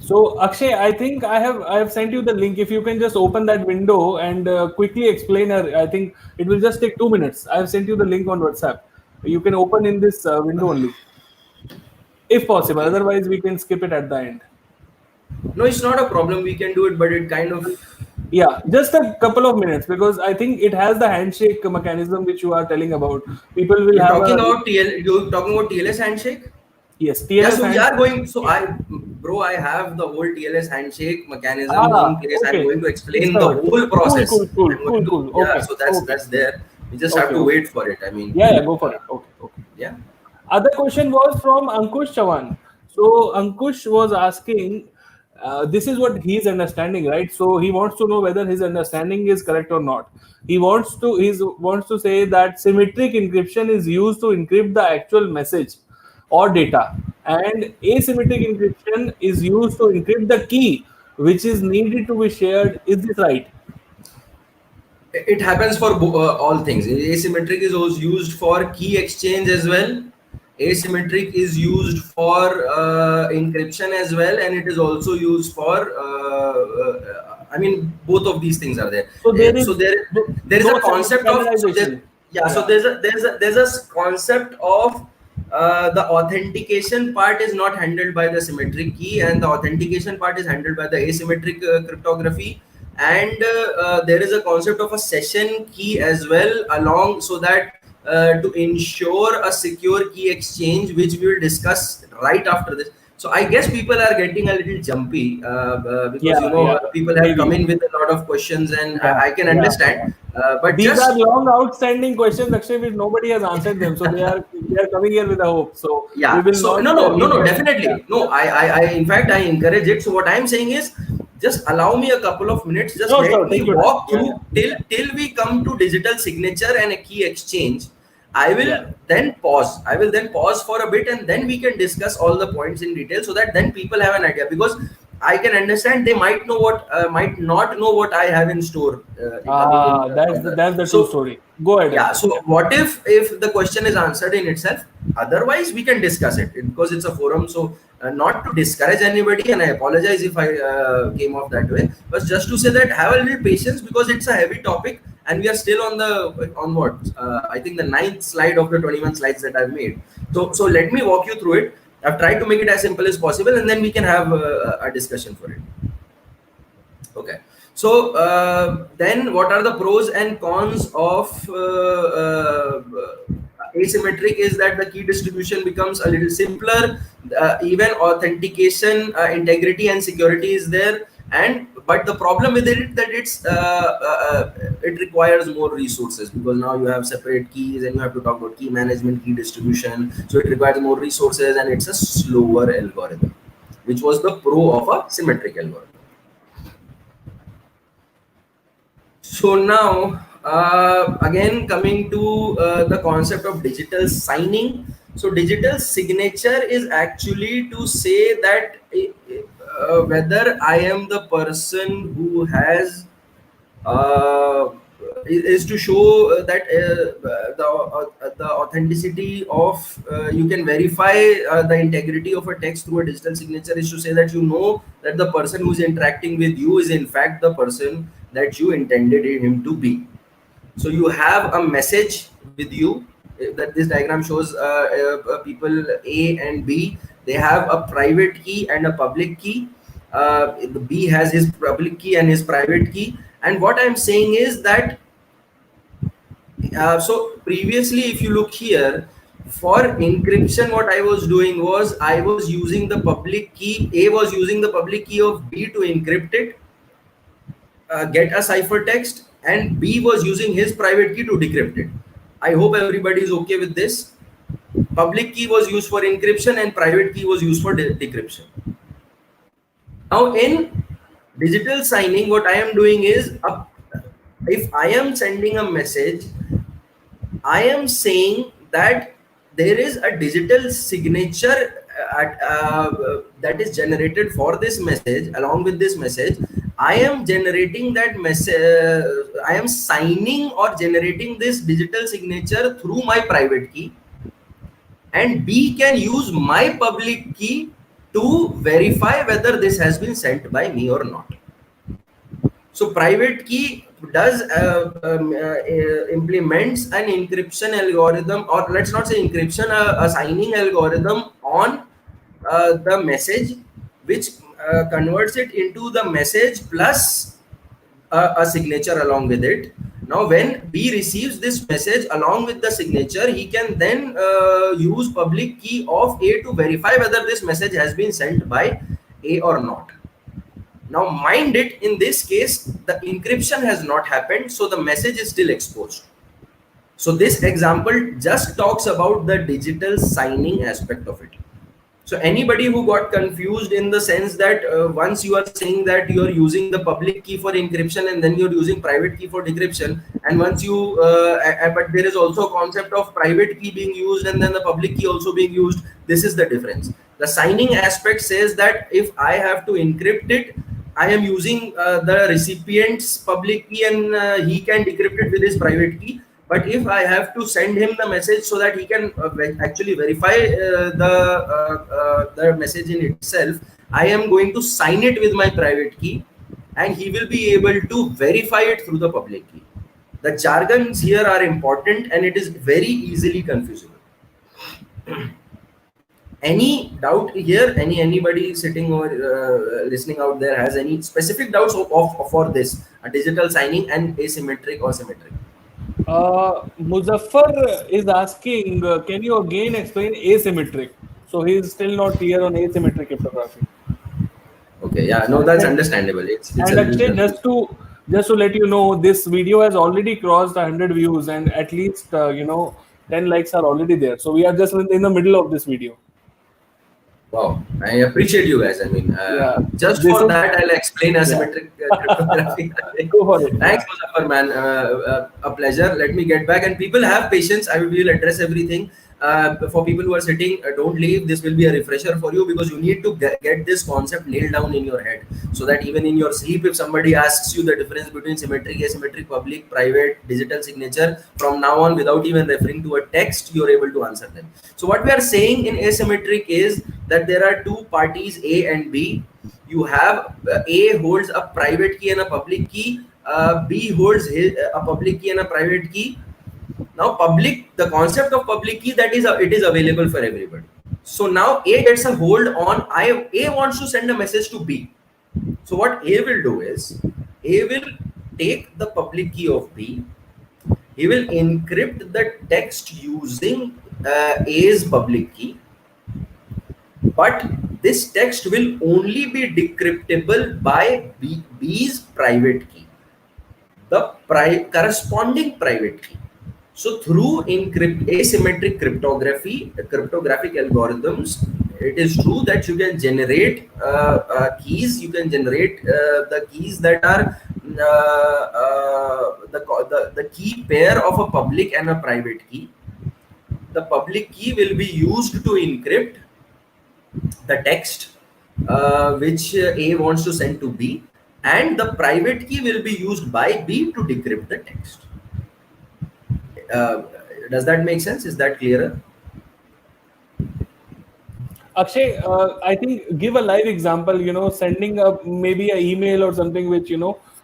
So Akshay, I think I have sent you the link. If you can just open that window and quickly explain her, I think it will just take 2 minutes. I have sent you the link on WhatsApp. You can open in this window only, if possible. Okay. Otherwise, we can skip it at the end. No, it's not a problem. We can do it, but it kind of just a couple of minutes, because I think it has the handshake mechanism which you are telling about. People will You're talking about TLS handshake. Yes, TLS. Yeah, so we are going. So I have the whole TLS handshake mechanism in place. Okay. I'm going to explain the whole process. Cool. Yeah, so that's there. We just have to wait for it. I mean. Yeah, go for it. Okay. Yeah. Other question was from Ankush Chavan. So Ankush was asking, This is what he's understanding, right? So he wants to know whether his understanding is correct or not. He wants to say that symmetric encryption is used to encrypt the actual message or data, and asymmetric encryption is used to encrypt the key which is needed to be shared. Is this right? It happens for all things. Asymmetric is also used for key exchange as well. Asymmetric is used for encryption as well, and it is also used for I mean, both of these things are there. So there So is there is no a concept of, so standardization. yeah, so Yeah. there's a concept of the authentication part is not handled by the symmetric key, and the authentication part is handled by the asymmetric cryptography. And there is a concept of a session key as well along, so that to ensure a secure key exchange, which we will discuss right after this. So I guess people are getting a little jumpy because Yeah, yeah, people have come maybe. in with a lot of questions, and Yeah, I can yeah. understand. But These are just long outstanding questions, Akshay, which nobody has answered them. So they are coming here with a hope. So we yeah, will so not no, leave no, them. Yeah. definitely no. I in fact I encourage it. So what I'm saying is, just allow me a couple of minutes. Just Sure, let sure. me Take your time. walk Yeah, through till we come to digital signature and a key exchange. I will yeah. then pause. I will then pause for a bit, and then we can discuss all the points in detail, so that then people have an idea. Because I can understand they might not know what I have in store coming in That's further. the true So story. Go ahead, yeah, Akshay. so what if the question is answered in itself? Otherwise we can discuss it, because it's a forum. So not to discourage anybody, and I apologize if I came off that way, but just to say that have a little patience, because it's a heavy topic, and we are still on what I think the ninth slide of the 21 slides that I've made. So let me walk you through it. I've tried to make it as simple as possible, and then we can have a discussion for it. Okay. So then, what are the pros and cons of asymmetric? Is that the key distribution becomes a little simpler, even authentication, integrity, and security is there. And but the problem with it that it requires more resources, because now you have separate keys and you have to talk about key management, key distribution. So it requires more resources, and it's a slower algorithm, which was the pro of a symmetric algorithm. So now, again coming to the concept of digital signing. So digital signature is actually to say that whether I am the person who has uh, is to show that the authenticity of you can verify the integrity of a text through a digital signature, is to say that that the person who is interacting with you is in fact the person that you intended him to be. So you have a message with you, that this diagram shows people A and B. They have a private key and a public key. The B has his public key and his private key. And what I'm saying is that so previously, if you look here, for encryption, what I was doing was I was using the public key. A was using the public key of B to encrypt it, get a ciphertext, and B was using his private key to decrypt it. I hope everybody is okay with this. Public key was used for encryption and private key was used for decryption. Now in digital signing, what I am doing is, if I am sending a message, I am saying that there is a digital signature that is generated for this message. Along with this message, I am generating that message. I am signing or generating this digital signature through my private key, and B can use my public key to verify whether this has been sent by me or not. So private key does implements an encryption algorithm, or let's not say encryption, a signing algorithm on the message, which converts it into the message plus a signature along with it. Now, when B receives this message along with the signature, he can then use public key of A to verify whether this message has been sent by A or not. Now, mind it, in this case, the encryption has not happened, so the message is still exposed. So this example just talks about the digital signing aspect of it. So anybody who got confused in the sense that once you are saying that you are using the public key for encryption and then you're using private key for decryption, and once you but there is also a concept of private key being used and then the public key also being used. This is the difference. The signing aspect says that if I have to encrypt it, I am using the recipient's public key and he can decrypt it with his private key. But if I have to send him the message so that he can actually verify the message in itself, I am going to sign it with my private key, and he will be able to verify it through the public key. The jargons here are important, and it is very easily confusable. Any doubt here? Anybody sitting or listening out there has any specific doubts of for this digital signing and asymmetric or symmetric? Muzaffar is asking, can you again explain asymmetric? So he is still not clear on asymmetric cryptography. Okay, yeah, no, that's understandable. It's And actually, just to let you know, this video has already crossed 100 views, and at least 10 likes are already there. So we are just in the middle of this video. Wow, I appreciate you guys. I mean, just This for is- that, I'll explain asymmetric cryptography. Go for it. Thanks, Muzaffar, man. A pleasure. Let me get back. And people have patience. I will address everything. For people who are sitting, don't leave. This will be a refresher for you because you need to get this concept nailed down in your head, so that even in your sleep, if somebody asks you the difference between symmetric, asymmetric, public, private, digital signature, from now on, without even referring to a text, you're able to answer them. So what we are saying in asymmetric is that there are two parties, A and B. You have A holds a private key and a public key. B holds a public key and a private key. Now the concept of public key, that is it is available for everybody. So now A gets a hold on, A wants to send a message to B. So what A will do is, A will take the public key of B. He will encrypt the text using A's public key. But this text will only be decryptable by B's private key, the corresponding private key. So through asymmetric cryptographic algorithms, it is true that you can generate keys. You can generate the keys that are the key pair of a public and a private key. The public key will be used to encrypt the text which A wants to send to B, and the private key will be used by B to decrypt the text. Does that make sense? Is that clearer? Akshay, I think give a live example, sending maybe an email or something which,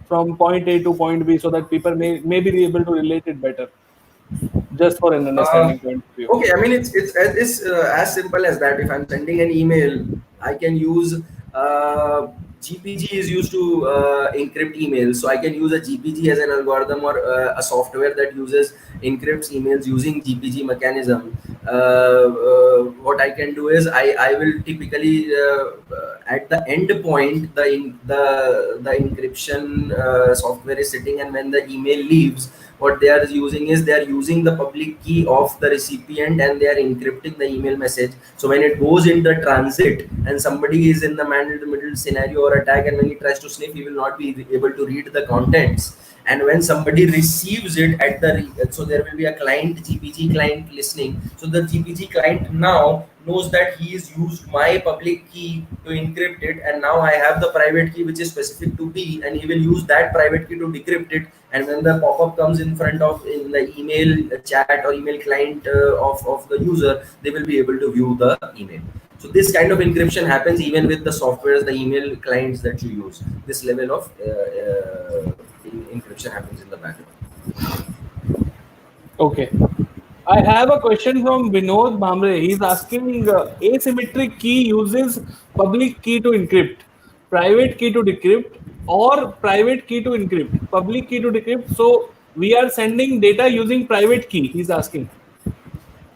from point A to point B, so that people may be able to relate it better. Just for an understanding point of view. Okay, I mean, it's as simple as that. If I'm sending an email, I can use GPG is used to encrypt emails, so I can use a GPG as an algorithm or a software that encrypts emails using GPG mechanism. What I can do is I will typically at the end point the encryption software is sitting, and when the email leaves, what they are using is they are using the public key of the recipient and they are encrypting the email message. So when it goes into transit and somebody is in the man-in-the-middle scenario or attack, and when he tries to sniff, he will not be able to read the contents. And when somebody receives it at so there will be a GPG client listening. So the GPG client now knows that he has used my public key to encrypt it, and now I have the private key which is specific to B, and he will use that private key to decrypt it. And when the pop-up comes in the email chat or email client of the user, they will be able to view the email. So this kind of encryption happens even with the softwares, the email clients that you use. This level of encryption happens in the background. Okay. I have a question from Vinod Bhamre. He's asking, asymmetric key uses public key to encrypt, private key to decrypt, or private key to encrypt, public key to decrypt. So we are sending data using private key, he's asking.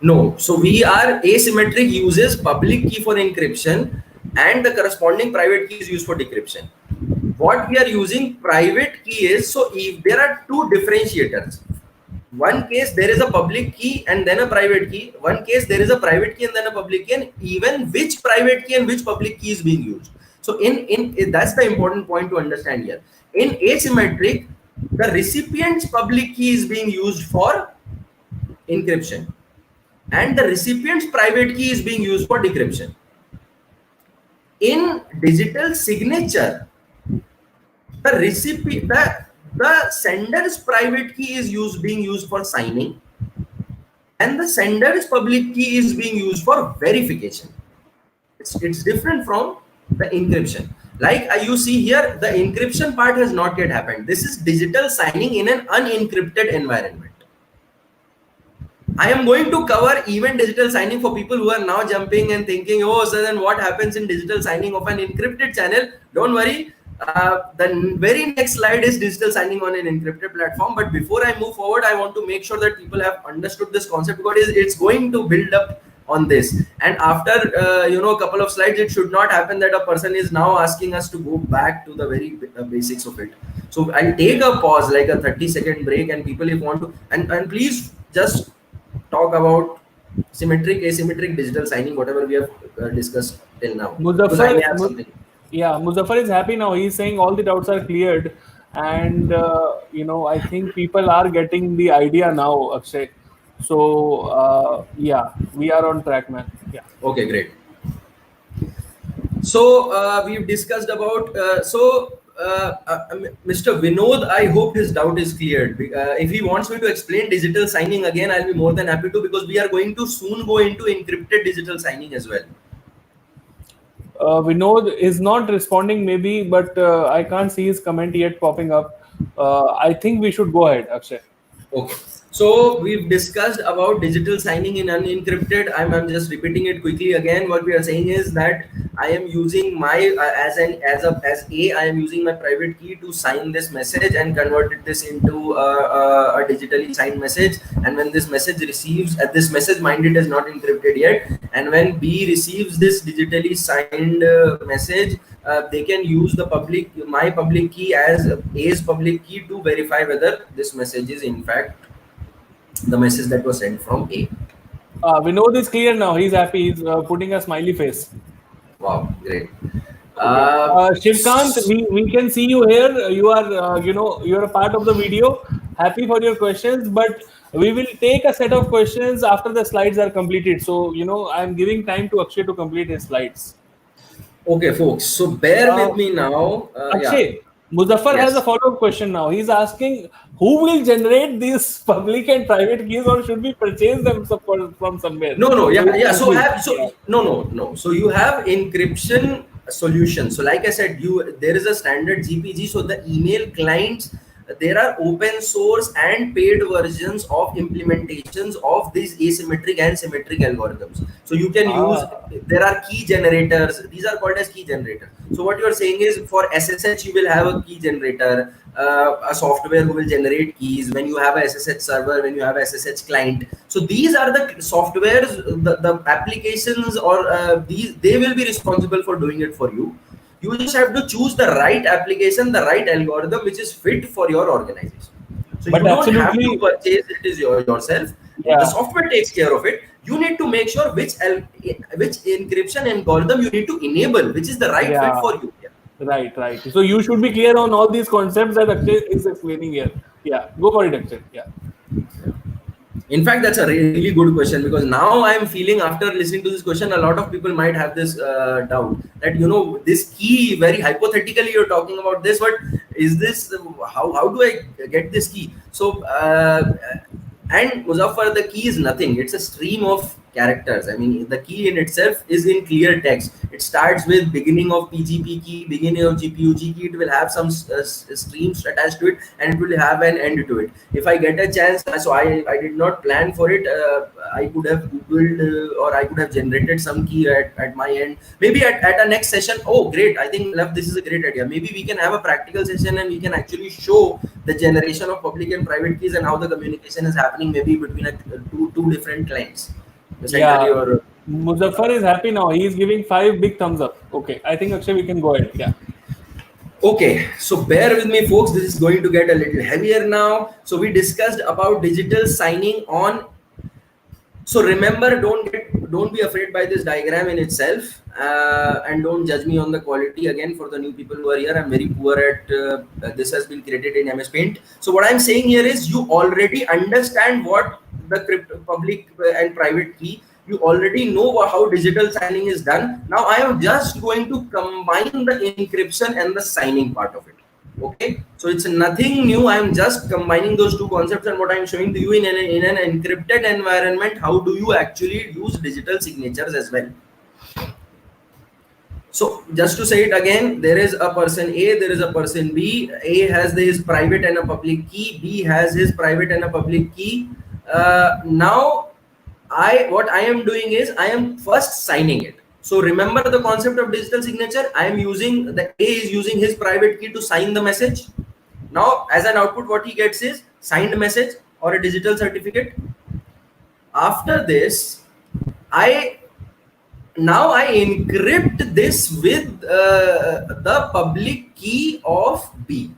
No, so asymmetric uses public key for encryption and the corresponding private key is used for decryption. What we are using private key is, so if there are two differentiators. one case there is a public key and then a private key, one case there is a private key and then a public key, and even which private key and which public key is being used. So in that's the important point to understand here. In asymmetric, the recipient's public key is being used for encryption and the recipient's private key is being used for decryption. In digital signature, the recipient, the sender's private key is being used for signing, and the sender's public key is being used for verification. It's different from the encryption. Like you see here, the encryption part has not yet happened. This is digital signing in an unencrypted environment. I am going to cover even digital signing for people who are now jumping and thinking, oh, so then what happens in digital signing of an encrypted channel? Don't worry. The very next slide is digital signing on an encrypted platform. But before I move forward, I want to make sure that people have understood this concept, because it's going to build up on this. And after a couple of slides, it should not happen that a person is now asking us to go back to the very basics of it. So I'll take a pause, like a 30-second break, and people, if want to, and please just talk about symmetric, asymmetric, digital signing, whatever we have discussed till now. Muzaffar is happy now. He's saying all the doubts are cleared, and I think people are getting the idea now, Akshay. So we are on track, man. Yeah. Okay, great. So we've discussed about Mr. Vinod, I hope his doubt is cleared. If he wants me to explain digital signing again, I'll be more than happy to, because we are going to soon go into encrypted digital signing as well. Vinod is not responding maybe, but I can't see his comment yet popping up. I think we should go ahead, Akshay. Okay. So we've discussed about digital signing in unencrypted. I'm just repeating it quickly again. What we are saying is that I am using my I am using my private key to sign this message and converted this into a digitally signed message. And when this message receives, this message, mind it, is not encrypted yet. And when B receives this digitally signed message, they can use my public key as A's public key to verify whether this message is in fact the message that was sent from A. Vinod is clear now. He's happy. He's putting a smiley face. Wow, great. Shivkant, we can see you here. You are, you're a part of the video. Happy for your questions, but we will take a set of questions after the slides are completed. So, I'm giving time to Akshay to complete his slides. Okay, folks. So bear with me now. Akshay, Muzaffar has a follow-up question now. He's asking, who will generate these public and private keys, or should we purchase them from somewhere? No. So you have encryption solution. So like I said, there is a standard GPG. So the email clients, there are open source and paid versions of implementations of these asymmetric and symmetric algorithms. So you can use, there are key generators. These are called as key generators. So what you are saying is, for SSH, you will have a key generator, a software who will generate keys. When you have a SSH server, when you have a SSH client. So these are the softwares, the applications, or they will be responsible for doing it for you. You just have to choose the right application, the right algorithm, which is fit for your organization. So you don't have to purchase it yourself. Yeah. The software takes care of it. You need to make sure which encryption algorithm you need to enable, which is the right fit for you. Yeah. Right. So you should be clear on all these concepts that Akshay is explaining here. Yeah, go for it, Akshay. Yeah. In fact, that's a really good question, because now I'm feeling, after listening to this question, a lot of people might have this doubt that, this key, very hypothetically you're talking about this, but is this, how do I get this key? So, and Muzaffar, the key is nothing. It's a stream of characters. I mean, the key in itself is in clear text. It starts with beginning of PGP key, beginning of GPUG key. It will have some streams attached to it, and it will have an end to it. If I get a chance, so I did not plan for it. I could have Googled or I could have generated some key at my end. Maybe at a next session. Oh, great. I think this is a great idea. Maybe we can have a practical session and we can actually show the generation of public and private keys and how the communication is happening, maybe between two different clients. Yeah. Muzaffar is happy now. He is giving 5 big thumbs up. Okay. I think Akshay, we can go ahead. Yeah. Okay, so bear with me, folks. This is going to get a little heavier now. So we discussed about digital signing on. So remember, don't be afraid by this diagram in itself, and don't judge me on the quality. Again, for the new people who are here, I'm very poor at this. Has been created in MS Paint. So what I'm saying here is, you already understand what the public and private key. You already know how digital signing is done. Now I am just going to combine the encryption and the signing part of it. Okay, so it's nothing new. I'm just combining those two concepts, and what I'm showing to you in an encrypted environment, how do you actually use digital signatures as well. So just to say it again, there is a person A, there is a person B. A has his private and a public key, B has his private and a public key. Now what I am doing is, I am first signing it. So remember the concept of digital signature. I am using, the A is using his private key to sign the message. Now as an output, what he gets is signed message or a digital certificate. After this, I encrypt this with the public key of B.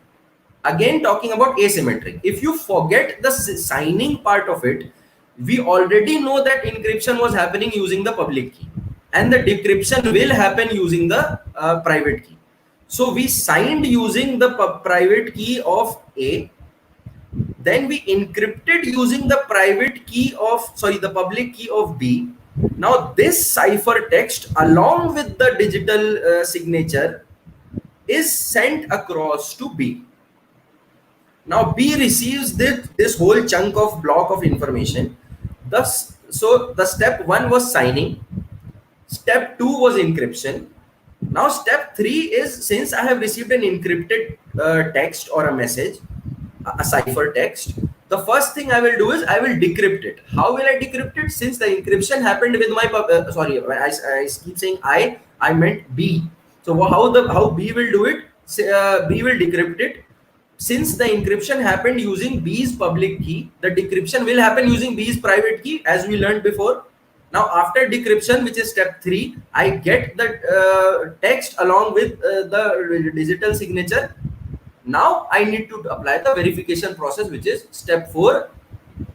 Again, talking about asymmetric. If you forget the signing part of it, we already know that encryption was happening using the public key, and the decryption will happen using the private key. So we signed using the private key of A, then we encrypted using the the public key of B. Now this cipher text along with the digital signature is sent across to B. Now B receives this whole chunk of block of information. Thus, so the step 1 was signing, step 2 was encryption. Now step 3 is, since I have received an encrypted text or a message, a cipher text, the first thing I will do is I will decrypt it. How will I decrypt it? Since the encryption happened with my sorry, I keep saying I meant B. So how B will do it? B will decrypt it. Since the encryption happened using B's public key, the decryption will happen using B's private key, as we learned before. Now after decryption, which is step 3, I get the text along with the digital signature. Now I need to apply the verification process, which is step 4.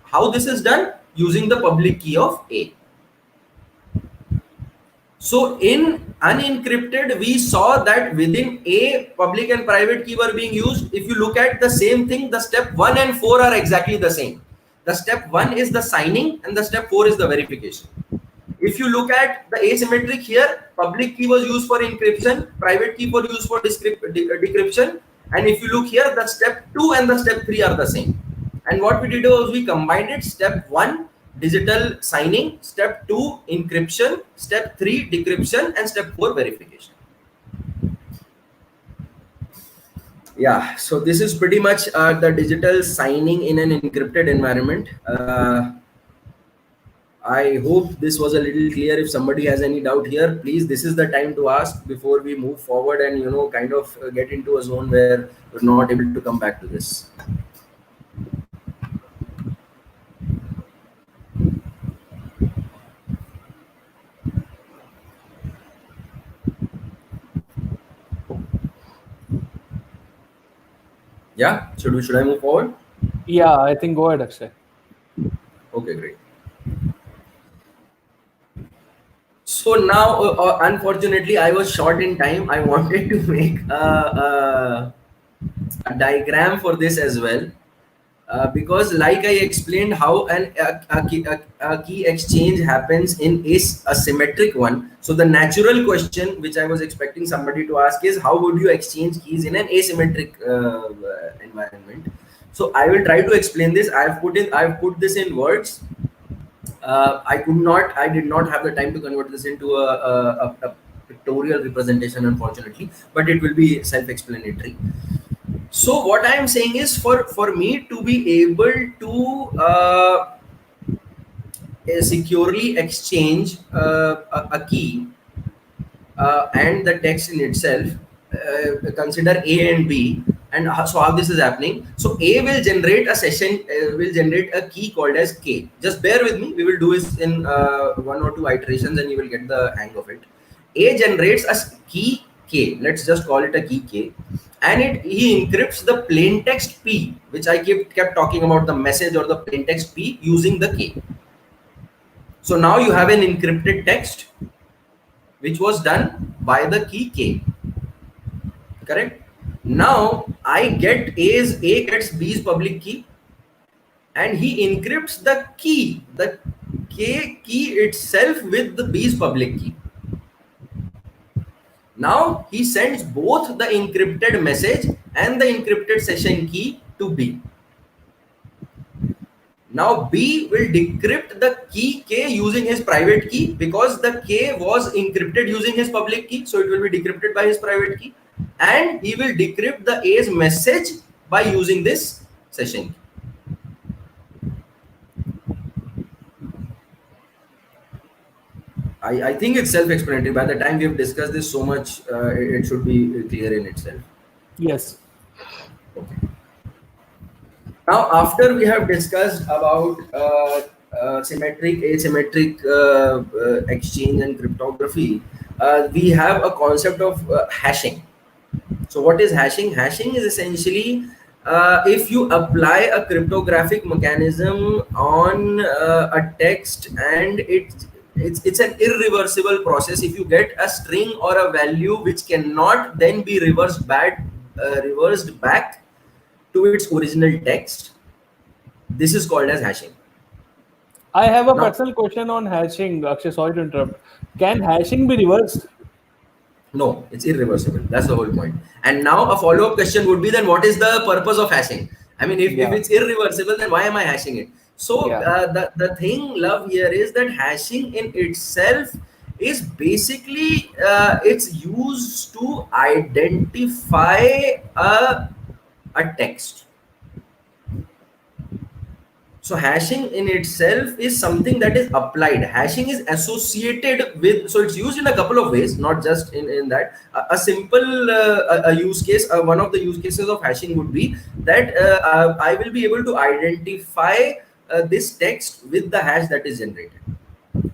How this is done? Using the public key of A. So in unencrypted, we saw that within A, public and private key were being used. If you look at the same thing, the step 1 and 4 are exactly the same. The step 1 is the signing and the step 4 is the verification. If you look at the asymmetric here, public key was used for encryption, private key was used for decryption. And if you look here, the step 2 and the step 3 are the same. And what we did was we combined it. Step 1, digital signing, step 2, encryption, step 3, decryption, and step 4, verification. Yeah, so this is pretty much the digital signing in an encrypted environment. I hope this was a little clear. If somebody has any doubt here, please, this is the time to ask before we move forward and kind of get into a zone where we're not able to come back to this. Yeah, should I move forward? Yeah, I think go ahead, Akshay. Okay, great. So now, unfortunately, I was short in time. I wanted to make a diagram for this as well, because like I explained how a key exchange happens in a symmetric one. So the natural question which I was expecting somebody to ask is, how would you exchange keys in an asymmetric environment? So I will try to explain this. I've put this in words. I did not have the time to convert this into a pictorial representation, unfortunately, but it will be self-explanatory. So what I am saying is, for me to be able to securely exchange a key and the text in itself, consider A and B. And so how this is happening? So A will generate a session, will generate a key called as K. Just bear with me. We will do this in 1 or 2 iterations, and you will get the hang of it. A generates a key K. Let's just call it a key K. and he encrypts the plain text P, which I kept talking about, the message or the plain text P, using the K. So now you have an encrypted text which was done by the key K. Correct? Now A gets B's public key, and he encrypts the K key itself with the B's public key. Now he sends both the encrypted message and the encrypted session key to B. Now B will decrypt the key K using his private key, because the K was encrypted using his public key, so it will be decrypted by his private key, and he will decrypt the A's message by using this session key. I think it's self-explanatory. By the time we have discussed this so much, it should be clear in itself. Yes. Okay. Now, after we have discussed about symmetric, asymmetric exchange and cryptography, we have a concept of hashing. So what is hashing? Hashing is essentially if you apply a cryptographic mechanism on a text, and it's an irreversible process. If you get a string or a value which cannot then be reversed back to its original text, this is called as hashing. I have a personal question on hashing. Akshay, sorry to interrupt. Can hashing be reversed? No, it's irreversible. That's the whole point. And now a follow-up question would be, then what is the purpose of hashing? I mean, if it's irreversible, then why am I hashing it? So the thing, Love, here is that hashing in itself is basically it's used to identify a text. So hashing in itself is something that is applied. Hashing is associated with, so it's used in a couple of ways, not just in that. A simple a use case, one of the use cases of hashing would be that I will be able to identify this text with the hash that is generated.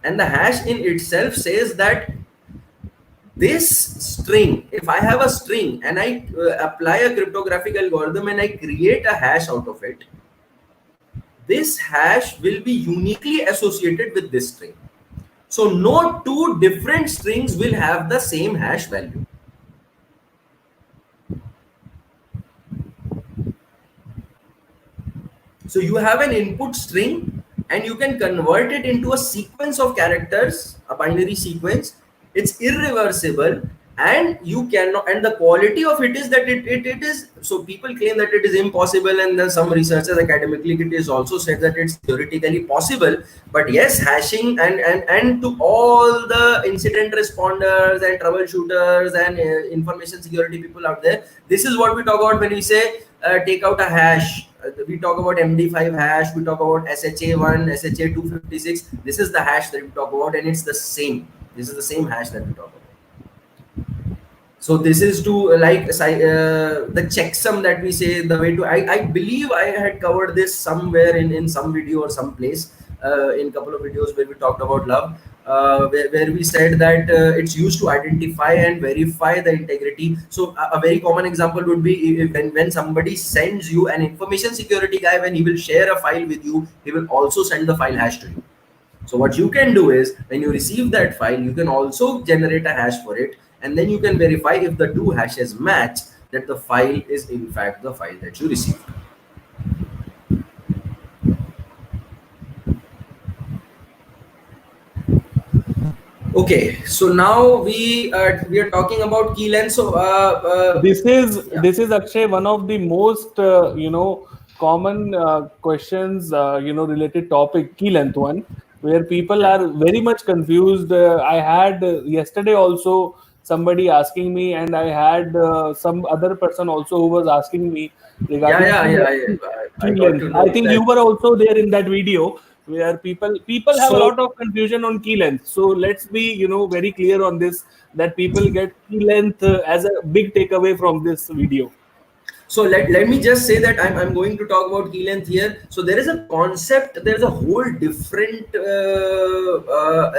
And the hash in itself says that this string, if I have a string and I apply a cryptographic algorithm and I create a hash out of it, this hash will be uniquely associated with this string. So no two different strings will have the same hash value. So you have an input string and you can convert it into a sequence of characters, a binary sequence. It's irreversible, and you cannot, and the quality of it is that it is, so people claim that it is impossible, and then some researchers academically it is also said that it's theoretically possible. But yes, hashing and to all the incident responders and troubleshooters and information security people out there, this is what we talk about when we say take out a hash. We talk about MD5 hash, we talk about SHA1, SHA256. This is the hash that we talk about, and it's the same. This is the same hash that we talk about. So this is to like the checksum that we say, the way to, I believe I had covered this somewhere in some video or some place in a couple of videos where we talked about Love, where we said that it's used to identify and verify the integrity. So a very common example would be when somebody sends you, an information security guy, when he will share a file with you, he will also send the file hash to you. So what you can do is, when you receive that file, you can also generate a hash for it, and then you can verify if the two hashes match, that the file is in fact the file that you received. Okay, so now we are talking about key length. So this is Akshay, one of the most common questions related topic, key length one, where people are very much confused. I had yesterday also somebody asking me, and I had some other person also who was asking me regarding key length. I think you were also there in that video, where people have a lot of confusion on key length. So let's be very clear on this, that people get key length as a big takeaway from this video. So let me just say that I'm going to talk about key length here. So there is a concept, there's a whole different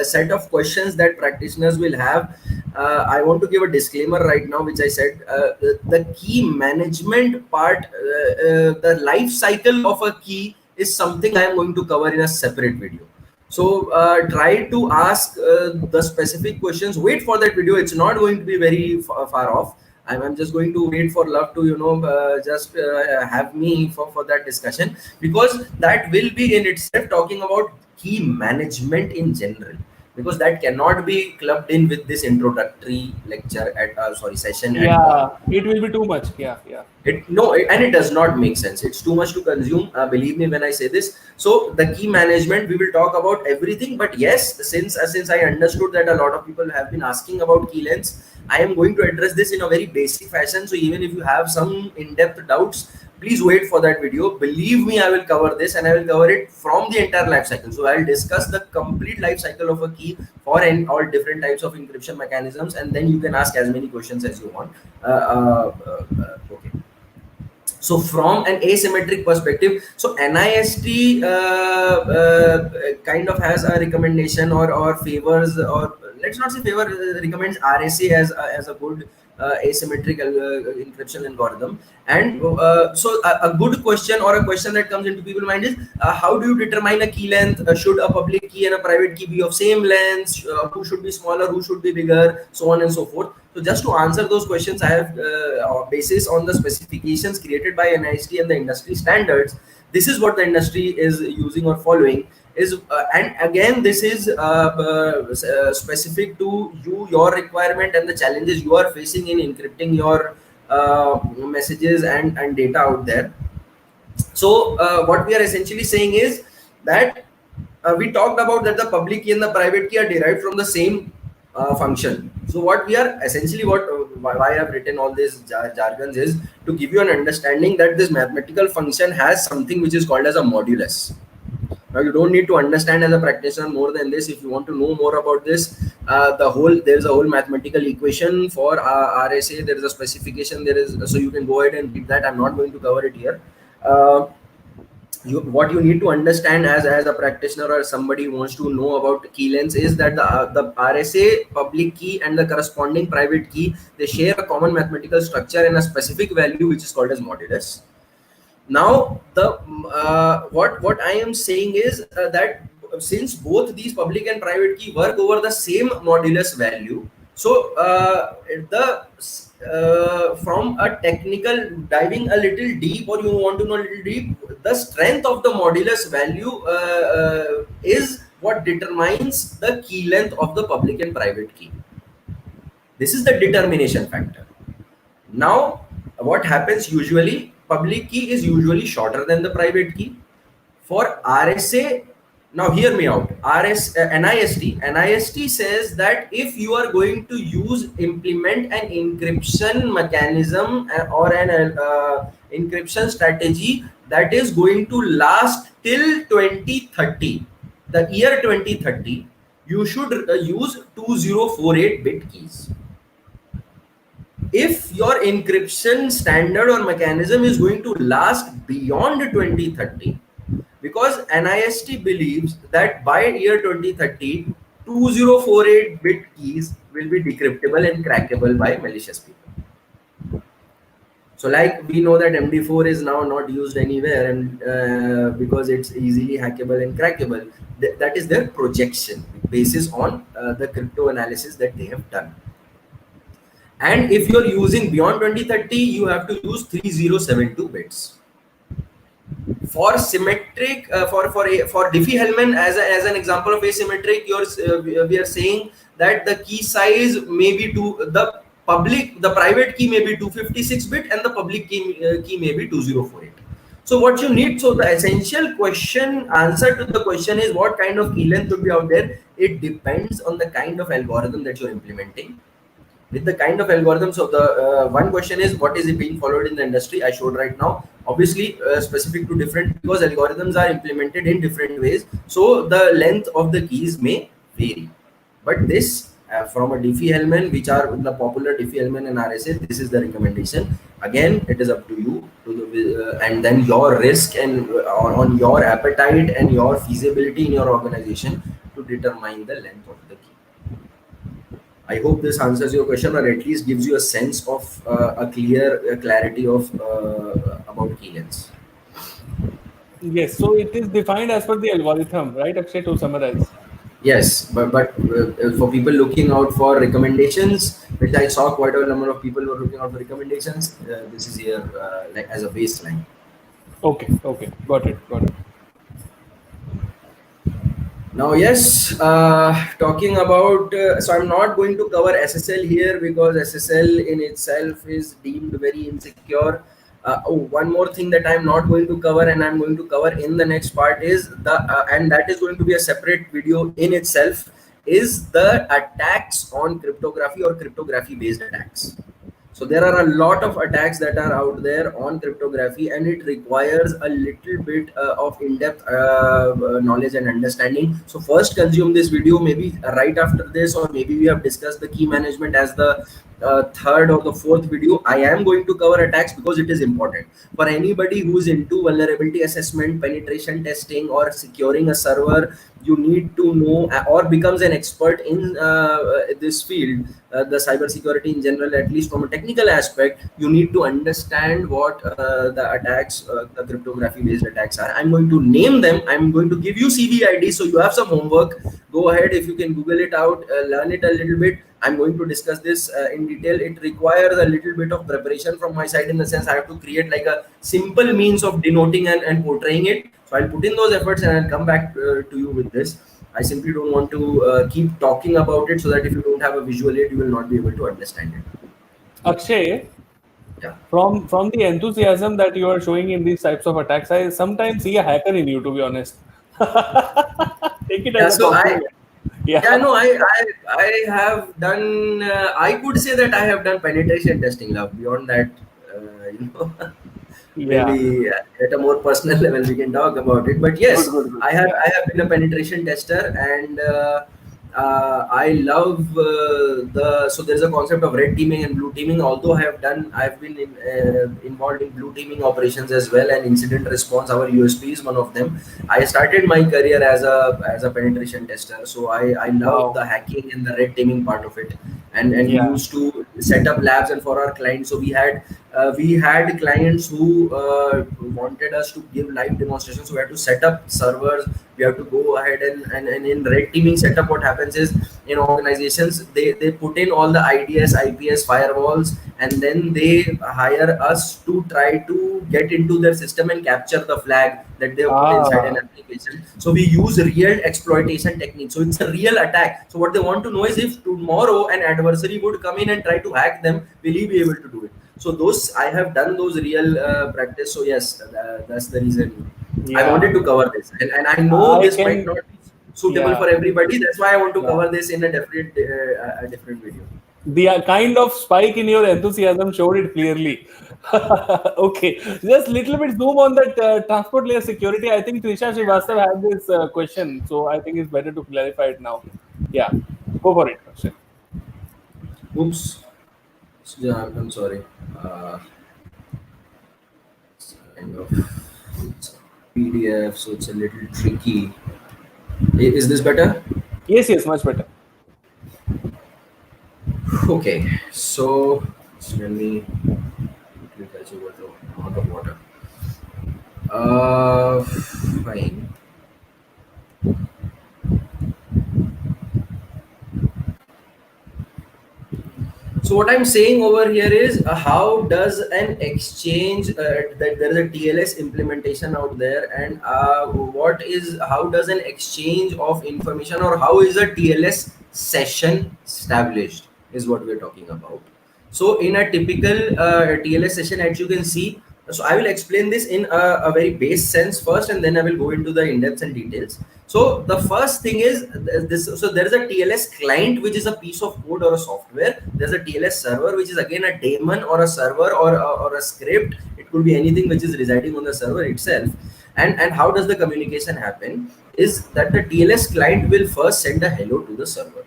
set of questions that practitioners will have. I want to give a disclaimer right now, which I said, the key management part, the life cycle of a key is something I am going to cover in a separate video. So try to ask the specific questions. Wait for that video. It's not going to be very far off. I'm just going to wait for Love to just have me for that discussion, because that will be in itself talking about key management in general, because that cannot be clubbed in with this introductory lecture at session. Yeah, it will be too much. Yeah. And it does not make sense. It's too much to consume. Believe me when I say this. So the key management, we will talk about everything. But yes, since I understood that a lot of people have been asking about key lengths, I am going to address this in a very basic fashion. So even if you have some in-depth doubts, please wait for that video. Believe me, I will cover this, and I will cover it from the entire life cycle. So I'll discuss the complete life cycle of a key for all different types of encryption mechanisms, and then you can ask as many questions as you want. Okay. So from an asymmetric perspective, so NIST kind of has a recommendation or favors, or let's not say favor, recommends RSA as a good asymmetric encryption algorithm. And so a good question, or a question that comes into people's mind, is how do you determine a key length? Should a public key and a private key be of same length? Who should be smaller, who should be bigger, so on and so forth. So just to answer those questions, I have basis on the specifications created by NIST and the industry standards. This is what the industry is using or following. And again, this is specific to your requirement and the challenges you are facing in encrypting your messages and data out there. So what we are essentially saying is that we talked about that the public key and the private key are derived from the same function. So what we are essentially, why I have written all these jargons, is to give you an understanding that this mathematical function has something which is called as a modulus. Now you don't need to understand as a practitioner more than this. If you want to know more about this, there's a whole mathematical equation for RSA. There is a specification. So you can go ahead and read that. I'm not going to cover it here. What you need to understand as a practitioner or somebody who wants to know about key lengths is that the RSA public key and the corresponding private key, they share a common mathematical structure and a specific value which is called as modulus. Now what I am saying is that since both these public and private key work over the same modulus value, so from a technical, diving a little deep, or you want to know a little deep, the strength of the modulus value is what determines the key length of the public and private key. This is the determination factor. Now what happens usually, public key is usually shorter than the private key. For RSA, now hear me out, NIST says that if you are going to implement an encryption mechanism or an encryption strategy that is going to last till 2030, the year 2030, you should use 2048 bit keys. If your encryption standard or mechanism is going to last beyond 2030, because NIST believes that by year 2030, 2048 bit keys will be decryptable and crackable by malicious people. So like we know that MD4 is now not used anywhere, and because it's easily hackable and crackable, that is their projection basis on the crypto analysis that they have done. And if you're using beyond 2030, you have to use 3072 bits. For symmetric, for Diffie-Hellman, as an example of asymmetric, we are saying that the key size may be the private key may be 256 bit, and the public key may be 2048. So what you need, so the essential answer to the question is what kind of key length should be out there. It depends on the kind of algorithm that you're implementing. With the kind of algorithm, so the one question is what is it being followed in the industry. I showed right now, obviously specific to different, because algorithms are implemented in different ways, so the length of the keys may vary. But this from a Diffie-Hellman, which are the popular Diffie-Hellman and RSA. This is the recommendation. Again, it is up to you and then your risk and on your appetite and your feasibility in your organization to determine the length of the key. I hope this answers your question, or at least gives you a sense of a clarity of about key lengths. Yes, so it is defined as per the algorithm, right, Akshay, to summarize? Yes, but for people looking out for recommendations, which I saw quite a number of people were looking out for recommendations. This is here like as a baseline. Okay, got it. Now, yes, talking about, so I'm not going to cover SSL here because SSL in itself is deemed very insecure. One more thing that I'm not going to cover and I'm going to cover in the next part is and that is going to be a separate video in itself, is the attacks on cryptography or cryptography based attacks. So there are a lot of attacks that are out there on cryptography, and it requires a little bit of in-depth knowledge and understanding. So first consume this video maybe right after this, or maybe we have discussed the key management as the third or the fourth video. I am going to cover attacks because it is important for anybody who's into vulnerability assessment, penetration testing, or securing a server. You need to know or becomes an expert in this field, the cybersecurity in general, at least from a technical aspect. You need to understand what the attacks, the cryptography based attacks are. I'm going to name them. I'm going to give you CVID, so you have some homework. Go ahead, if you can Google it out, learn it a little bit. I'm going to discuss this in detail. It requires a little bit of preparation from my side, in the sense I have to create like a simple means of denoting and portraying it. So I'll put in those efforts and I'll come back to you with this. I simply don't want to keep talking about it, so that if you don't have a visual aid, you will not be able to understand it. Akshay, Yeah. from the enthusiasm that you are showing in these types of attacks, I sometimes see a hacker in you, to be honest. Take it as a compliment. No, I have done. I could say that I have done penetration testing. Love, beyond that, maybe at a more personal level we can talk about it. But yes, Good. I have been a penetration tester, and I love so there's a concept of red teaming and blue teaming. Although I've been involved in blue teaming operations as well, and incident response. Our USP is one of them. I started my career as a penetration tester, so I love the hacking and the red teaming part of it, and we used to set up labs and for our clients. So we had clients who wanted us to give live demonstrations. So we had to set up servers. We have to go ahead and in red teaming setup, what happens is, in organizations, they put in all the IDS, IPS firewalls, and then they hire us to try to get into their system and capture the flag that they put inside an application. So we use real exploitation techniques. So it's a real attack. So what they want to know is, if tomorrow an adversary would come in and try to hack them, will he be able to do it? So those, I have done those real practice. So yes, that's the reason I wanted to cover this, and I know this might not be suitable for everybody. That's why I want to cover this in a different video. The kind of spike in your enthusiasm showed it clearly. Okay, just little bit zoom on that transport layer security. I think Trisha Srivastav had this question, so I think it's better to clarify it now. Yeah, go for it. Oops. Yeah, I'm sorry. Kind of PDF, so it's a little tricky. Is this better? Yes, much better. Okay, so let me touch over the amount of water. Fine. So what I'm saying over here is, how does an exchange, that there is a TLS implementation out there, and how does an exchange of information, or how is a TLS session established, is what we're talking about. So in a typical TLS session, as you can see, so I will explain this in a very base sense first, and then I will go into the in-depth and details. So the first thing is this. So there is a TLS client, which is a piece of code or a software. There's a TLS server, which is again a daemon or a server or a script. It could be anything which is residing on the server itself. And how does the communication happen? Is that the TLS client will first send a hello to the server.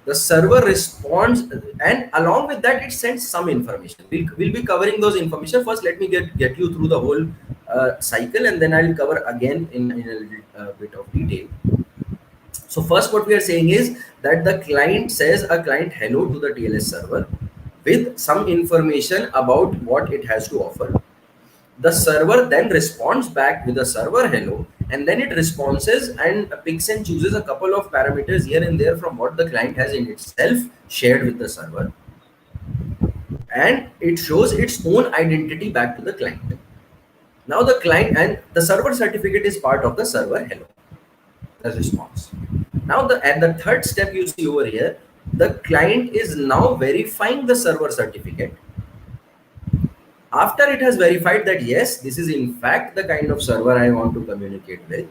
The server responds, and along with that, it sends some information. We'll be covering those information. First, let me get you through the whole cycle, and then I'll cover again in a little bit of detail. So first, what we are saying is that the client says a client hello to the TLS server with some information about what it has to offer. The server then responds back with a server hello, and then it responses and picks and chooses a couple of parameters here and there from what the client has in itself shared with the server, and it shows its own identity back to the client. Now the client and the server certificate is part of the server hello, the response. Now at the third step you see over here, the client is now verifying the server certificate. After it has verified that yes, this is in fact the kind of server I want to communicate with,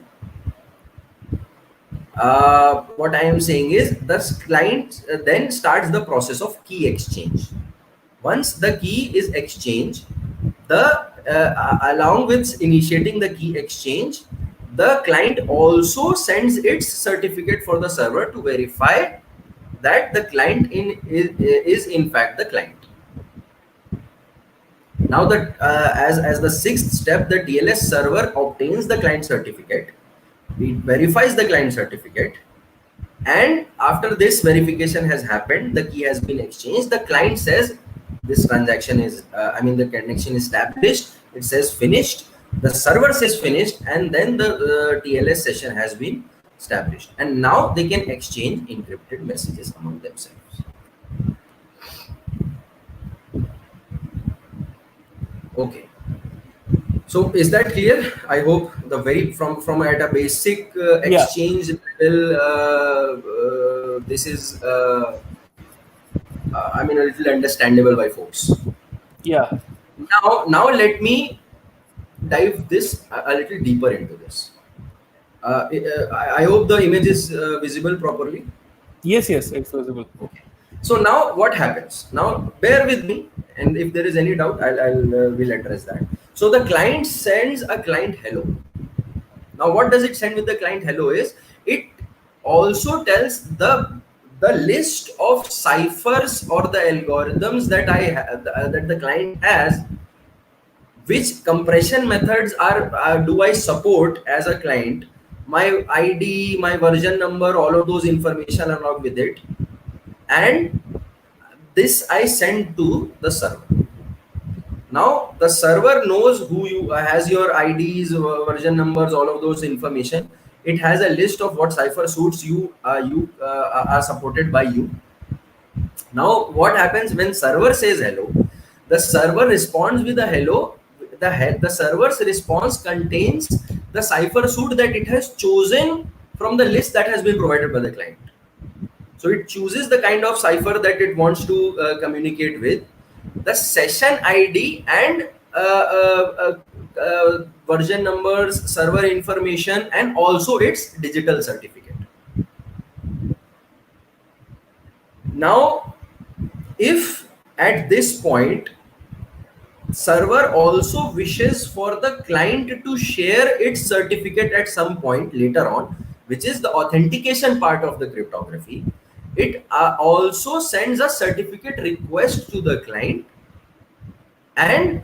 what I am saying is the client then starts the process of key exchange. Once the key is exchanged, along with initiating the key exchange, the client also sends its certificate for the server to verify that the client is in fact the client. Now as the sixth step, the TLS server obtains the client certificate. It verifies the client certificate, and after this verification has happened, the key has been exchanged. The client says this transaction is, the connection is established. It says finished. The server says finished, and then the TLS session has been established. And now they can exchange encrypted messages among themselves. Okay. So is that clear? I hope the from at a basic exchange level, this is a little understandable by folks. Yeah. Now let me dive this a little deeper into this. I hope the image is visible properly. Yes, it's visible. Okay. So now what happens? Now bear with me, and if there is any doubt, will address that. So the client sends a client hello. Now what does it send with the client hello is, it also tells the list of ciphers or the algorithms that that the client has, which compression methods do I support as a client, my ID, my version number, all of those information along with it, and this I send to the server. Now the server knows who has your IDs, version numbers, all of those information. It has a list of what cipher suits you are supported by you. Now what happens when server says hello? The server responds with a hello. The server's response contains the cipher suit that it has chosen from the list that has been provided by the client. So it chooses the kind of cipher that it wants to communicate with, the session ID and version numbers, server information, and also its digital certificate. Now, if at this point server also wishes for the client to share its certificate at some point later on, which is the authentication part of the cryptography, it also sends a certificate request to the client, and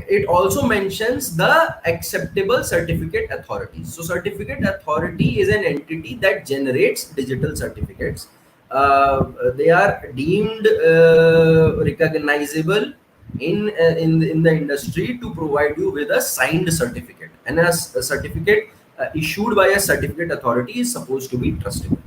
it also mentions the acceptable certificate authorities. So certificate authority is an entity that generates digital certificates. They are deemed recognizable in the industry to provide you with a signed certificate, and a certificate issued by a certificate authority is supposed to be trustable.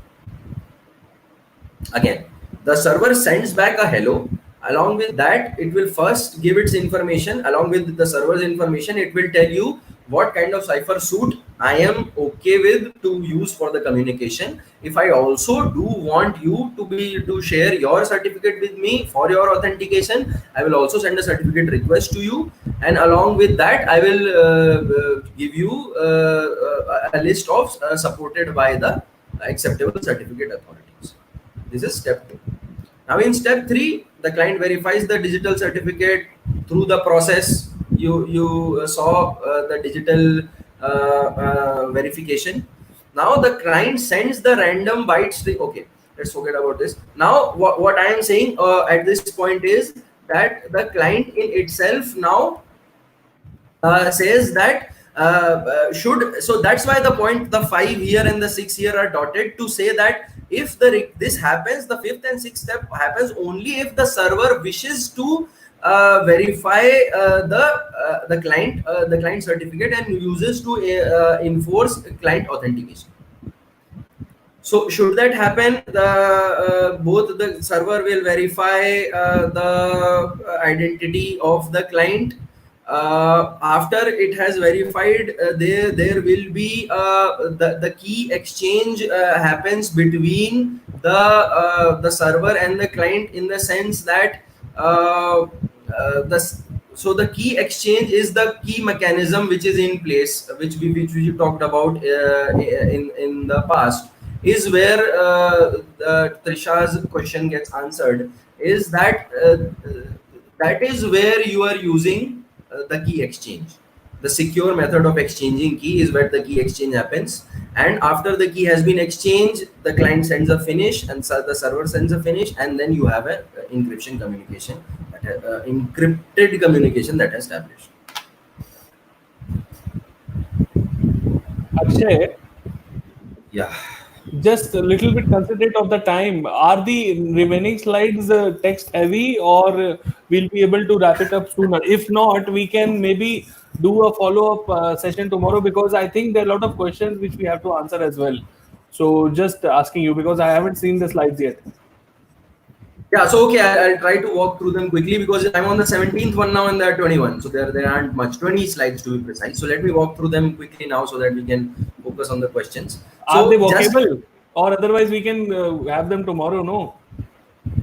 Again, the server sends back a hello. Along with that, it will first give its information. Along with the server's information, it will tell you what kind of cipher suit I am okay with to use for the communication. If I also do want you to share your certificate with me for your authentication, I will also send a certificate request to you, and along with that, I will give you a list of supported by the acceptable certificate authorities. This is step 2. Now in step 3, the client verifies the digital certificate through the process. You saw the digital verification. Now the client sends the random byte string. Okay, let's forget about this. Now what I am saying at this point is that the client in itself now says that should, so that's why the point, the 5 here and the 6 here are dotted to say that if this happens, the 5th and 6th step happens only if the server wishes to verify the client certificate and uses to enforce client authentication. So should that happen, both the server will verify the identity of the client. After it has verified, there will be the key exchange happens between the server and the client, in the sense that so the key exchange is the key mechanism which is in place, which we talked about in the past, is where Trisha's question gets answered, is that that is where you are using the key exchange. The secure method of exchanging key is where the key exchange happens, and after the key has been exchanged, the client sends a finish and the server sends a finish, and then you have a encryption communication, encrypted communication that is established. Akshay, Yeah. just a little bit considerate of the time. Are the remaining slides text heavy, or we'll be able to wrap it up sooner? If not, we can maybe do a follow-up session tomorrow, because I think there are a lot of questions which we have to answer as well. So just asking you, because I haven't seen the slides yet. Yeah, so okay, I'll try to walk through them quickly, because I'm on the 17th one now and there are 21. So there aren't much, 20 slides to be precise. So let me walk through them quickly now so that we can focus on the questions. Are So they workable? Or otherwise we can have them tomorrow, no?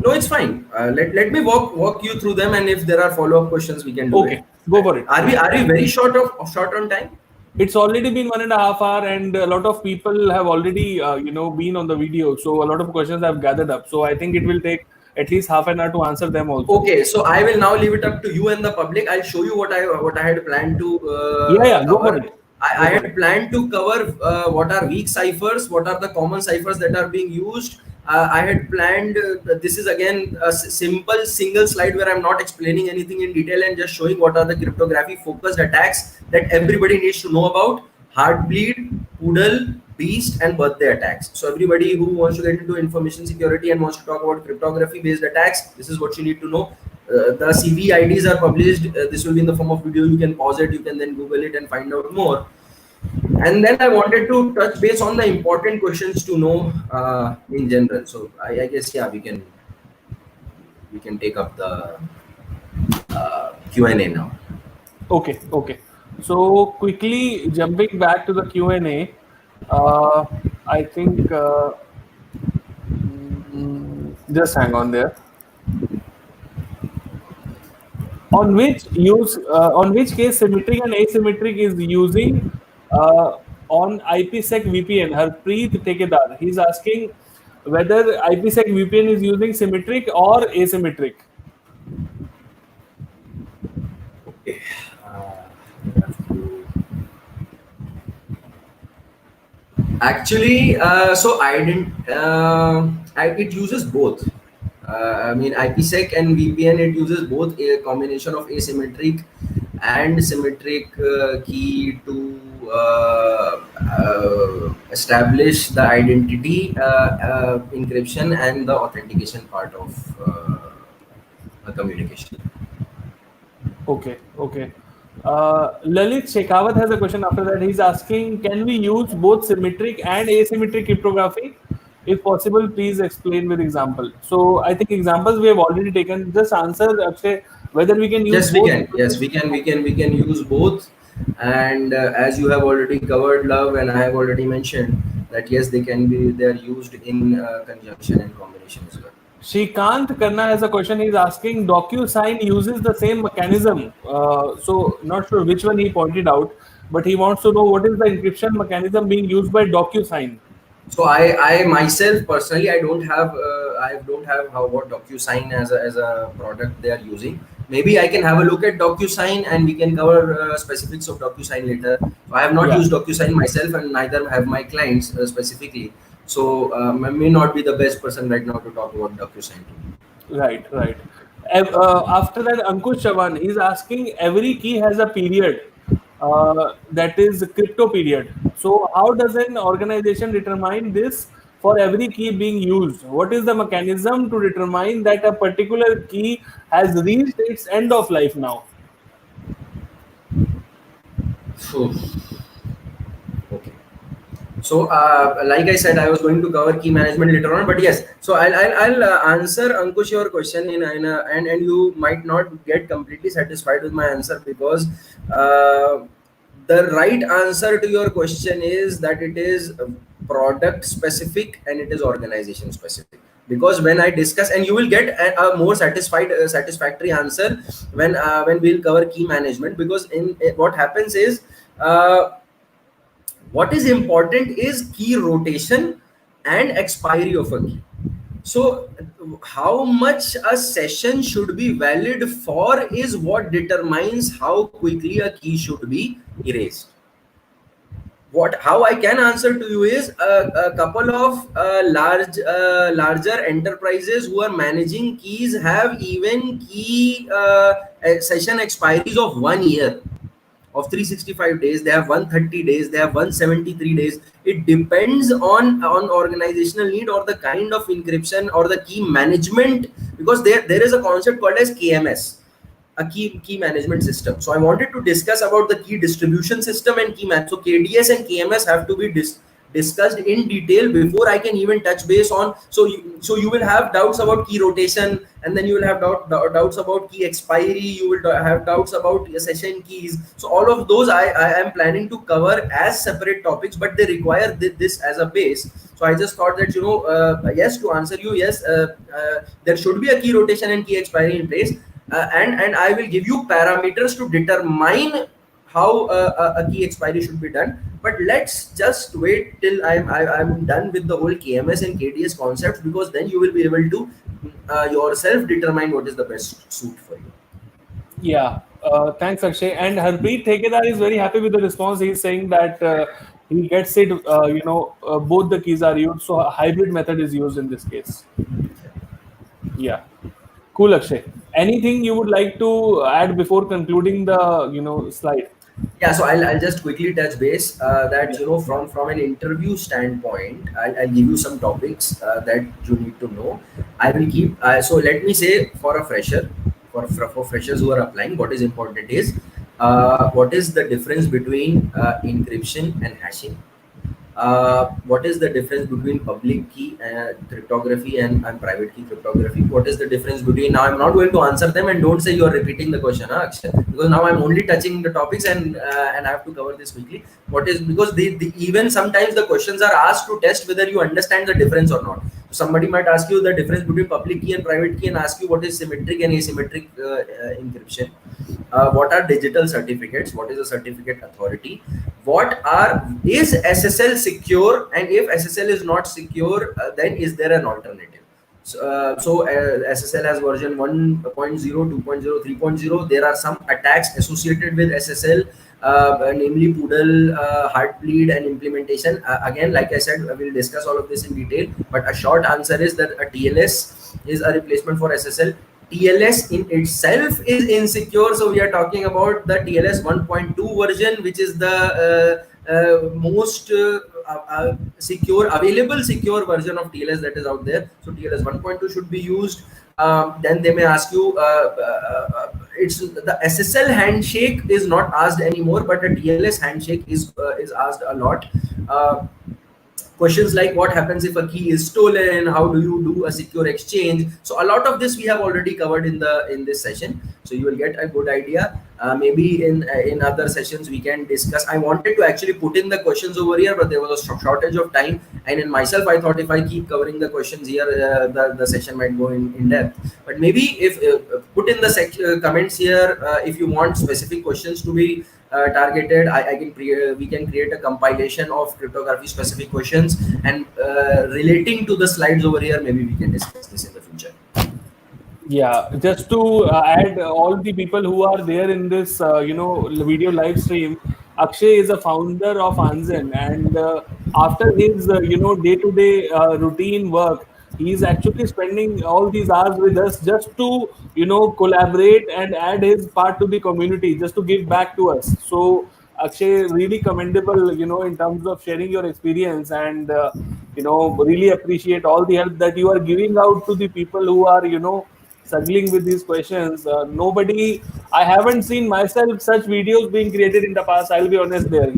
No, it's fine. Let me walk you through them, and if there are follow-up questions, we can do Okay, it. go for it. Are we very short on time? It's already been 1.5 hours, and a lot of people have already been on the video. So a lot of questions have gathered up. So I think it will take at least half an hour to answer them also. Okay, so I will now leave it up to you and the public. I'll show you what I had planned to Go for cover. it. I had planned to cover what are weak ciphers, what are the common ciphers that are being used. I had planned, this is again a simple single slide where I'm not explaining anything in detail and just showing what are the cryptography focused attacks that everybody needs to know about: Heartbleed, Poodle, Beast, and birthday attacks. So everybody who wants to get into information security and wants to talk about cryptography based attacks, this is what you need to know. The CV IDs are published. This will be in the form of video. You can pause it, you can then Google it and find out more. And then I wanted to touch base on the important questions to know in general. So I guess, yeah, we can take up the Q&A now. Okay. So quickly jumping back to the Q&A, I think just hang on there. On which case symmetric and asymmetric is using on IPsec VPN? Harpreet Tekedar, he's asking whether IPsec VPN is using symmetric or asymmetric. Okay. Actually, so I didn't. It uses both. I mean, IPsec and VPN, it uses both a combination of asymmetric and symmetric key to establish the identity, encryption, and the authentication part of the communication. Okay. Lalit Shekhawat has a question after that. He's asking, can we use both symmetric and asymmetric cryptography? If possible, please explain with example. So I think examples we have already taken. Just answer, Akshay, whether we can use Yes, both. we can. Yes, we can use both. And as you have already covered, Love, and I have already mentioned that yes, they are used in conjunction and combination as well. Shrikant Karna has a question. He's asking, DocuSign uses the same mechanism. So not sure which one he pointed out, but he wants to know what is the encryption mechanism being used by DocuSign. So I myself personally, I don't have what DocuSign as a product they are using. Maybe I can have a look at DocuSign and we can cover specifics of DocuSign later. So I have not used DocuSign myself, and neither have my clients specifically. So may not be the best person right now to talk about DocuSign. Right, right. After that, Ankush Chavan is asking, every key has a period, that is crypto period. So how does an organization determine this for every key being used? What is the mechanism to determine that a particular key has reached its end of life now? Phew. Okay. So, like I said, I was going to cover key management later on, but yes. So I'll answer Ankush your question and you might not get completely satisfied with my answer because the right answer to your question is that it is product specific and it is organization specific. Because when I discuss, and you will get a more satisfactory answer when we'll cover key management. Because in what happens is. What is important is key rotation and expiry of a key. So how much a session should be valid for is what determines how quickly a key should be erased. What how I can answer to you is a couple of larger enterprises who are managing keys have even key session expiries of 1 year, of 365 days. They have 130 days, they have 173 days. It depends on organizational need or the kind of encryption or the key management, because there is a concept called as KMS, a key management system. So I wanted to discuss about the key distribution system and key man. So KDS and KMS have to be discussed in detail before I can even touch base on. So you will have doubts about key rotation, and then you will have doubts about key expiry. You will have doubts about session keys. So all of those I am planning to cover as separate topics, but they require this as a base. So I just thought that yes, to answer you, yes, there should be a key rotation and key expiry in place. And I will give you parameters to determine how a key expiry should be done. But let's just wait till I'm done with the whole KMS and KDS concepts, because then you will be able to yourself determine what is the best suit for you. Yeah, thanks, Akshay. And Harpreet Thekedar is very happy with the response. He's saying that he gets it, both the keys are used, so a hybrid method is used in this case. Yeah. Cool, Akshay. Anything you would like to add before concluding the slide? Yeah, so I'll just quickly touch base that from an interview standpoint, I'll give you some topics that you need to know. I will keep so let me say, for a fresher, for freshers who are applying, what is important is what is the difference between encryption and hashing. What is the difference between public key cryptography and private key cryptography? What is the difference between, now I'm not going to answer them, and don't say you're repeating the question, Akshay, because now I'm only touching the topics, and I have to cover this quickly. What is, because even sometimes the questions are asked to test whether you understand the difference or not. Somebody might ask you the difference between public key and private key and ask you what is symmetric and asymmetric encryption. What are digital certificates? What is a certificate authority? What is SSL secure? And if SSL is not secure, then is there an alternative? So SSL has version 1.0, 2.0, 3.0. There are some attacks associated with SSL, namely Poodle, Heartbleed, and implementation. Again, like I said, we'll discuss all of this in detail. But a short answer is that a TLS is a replacement for SSL. TLS in itself is insecure, so we are talking about the TLS 1.2 version, which is the most secure version of TLS that is out there. So TLS 1.2 should be used. Then they may ask you, it's the SSL handshake is not asked anymore, but a TLS handshake is asked a lot. Questions like what happens if a key is stolen, how do you do a secure exchange? So a lot of this we have already covered in this session, so you will get a good idea. Maybe in other sessions we can discuss. I wanted to actually put in the questions over here, but there was a shortage of time, and in myself I thought if I keep covering the questions here, the session might go in depth. But maybe if put in the comments here if you want specific questions to be targeted. We can create a compilation of cryptography specific questions, and relating to the slides over here, maybe we can discuss this in the future. Yeah, just to add all the people who are there in this video live stream, Akshay is a founder of Anzen, and after his day-to-day routine work, he's actually spending all these hours with us just to collaborate and add his part to the community, just to give back to us. So Akshay, really commendable, in terms of sharing your experience, and really appreciate all the help that you are giving out to the people who are struggling with these questions. Nobody, I haven't seen myself such videos being created in the past. I'll be honest there.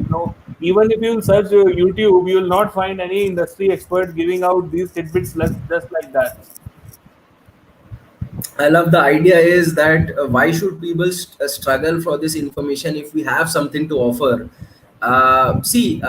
Even if you search YouTube, you will not find any industry expert giving out these tidbits just like that. I love the idea is that why should people struggle for this information if we have something to offer? See,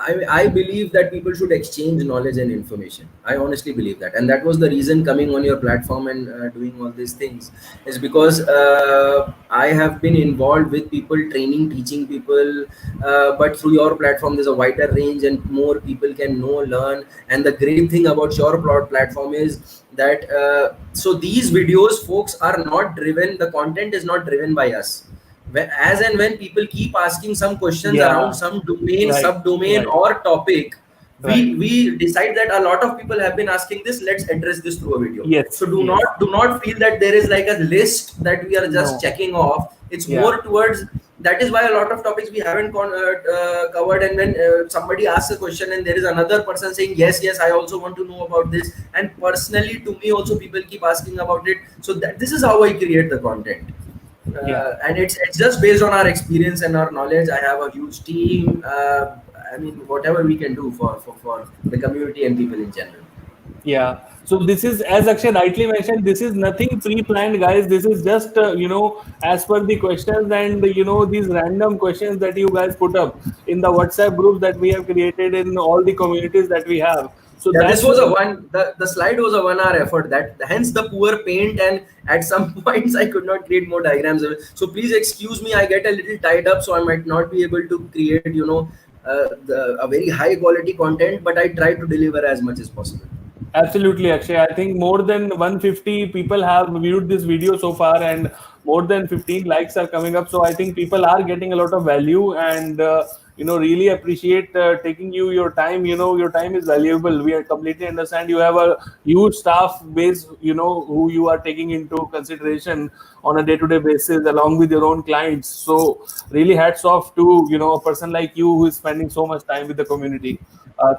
I believe that people should exchange knowledge and information. I honestly believe that. And that was the reason coming on your platform and doing all these things is because I have been involved with people, training, teaching people. But through your platform, there's a wider range and more people can know, learn. And the great thing about your platform is that so these videos, folks, are not driven, the content is not driven by us. As and when people keep asking some questions Yeah, around some domain, right, subdomain, right, or topic, right. we decide that a lot of people have been asking this, let's address this through a video. Yes, So yes. do not feel that there is like a list that we are just No. checking off. It's Yeah. more towards, that is why a lot of topics we haven't covered, and when somebody asks a question and there is another person saying yes, I also want to know about this, and personally to me also people keep asking about it. So that this is how I create the content. Yeah. And it's just based on our experience and our knowledge. I have a huge team. I mean, whatever we can do for the community and people in general. Yeah. So this is, as Akshay rightly mentioned, this is nothing pre-planned, guys. This is just, as per the questions and, these random questions that you guys put up in the WhatsApp group that we have created in all the communities that we have. So Yeah, this that's was a where, one. The slide was a 1 hour effort. That hence the poor paint, and at some points I could not create more diagrams. So please excuse me. I get a little tied up, so I might not be able to create a very high quality content. But I try to deliver as much as possible. absolutely, Akshay. I think more than 150 people have viewed this video so far, and more than 15 likes are coming up. So I think people are getting a lot of value, and really appreciate taking your time. Your time is valuable. We are completely understand. You have a huge staff base, who you are taking into consideration on a day-to-day basis, along with your own clients. So really, hats off to a person like you who is spending so much time with the community.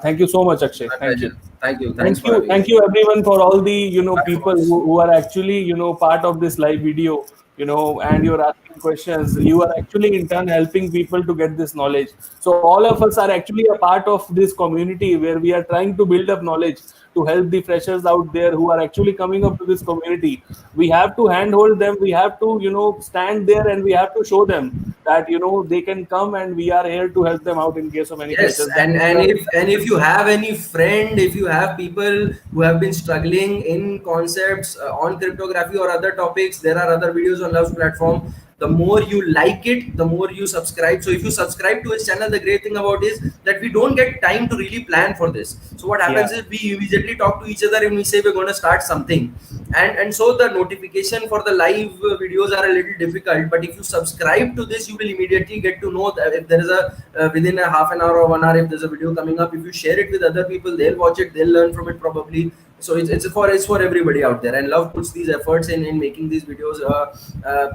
Thank you so much, Akshay. My Thank you. pleasure. Thank you. Thanks for having Thank me. you everyone for all the Bye, people folks. who are actually part of this live video, and you're asking questions. You are actually in turn helping people to get this knowledge. So all of us are actually a part of this community where we are trying to build up knowledge to help the freshers out there who are actually coming up to this community. We have to handhold them. We have to stand there, and we have to show them that they can come, and we are here to help them out in case of any Yes, freshers. That is and if you have any friend, if you have people who have been struggling in concepts on cryptography or other topics, there are other videos on Love's platform. The more you like it, the more you subscribe. So if you subscribe to his channel, the great thing about is that we don't get time to really plan for this. So what yeah. happens is we immediately talk to each other and we say we're going to start something, and so the notification for the live videos are a little difficult. But if you subscribe to this, you will immediately get to know that if there is a within a half an hour or 1 hour, if there's a video coming up, if you share it with other people, they'll watch it, they'll learn from it probably. So it's for everybody out there, and Love puts these efforts in making these videos,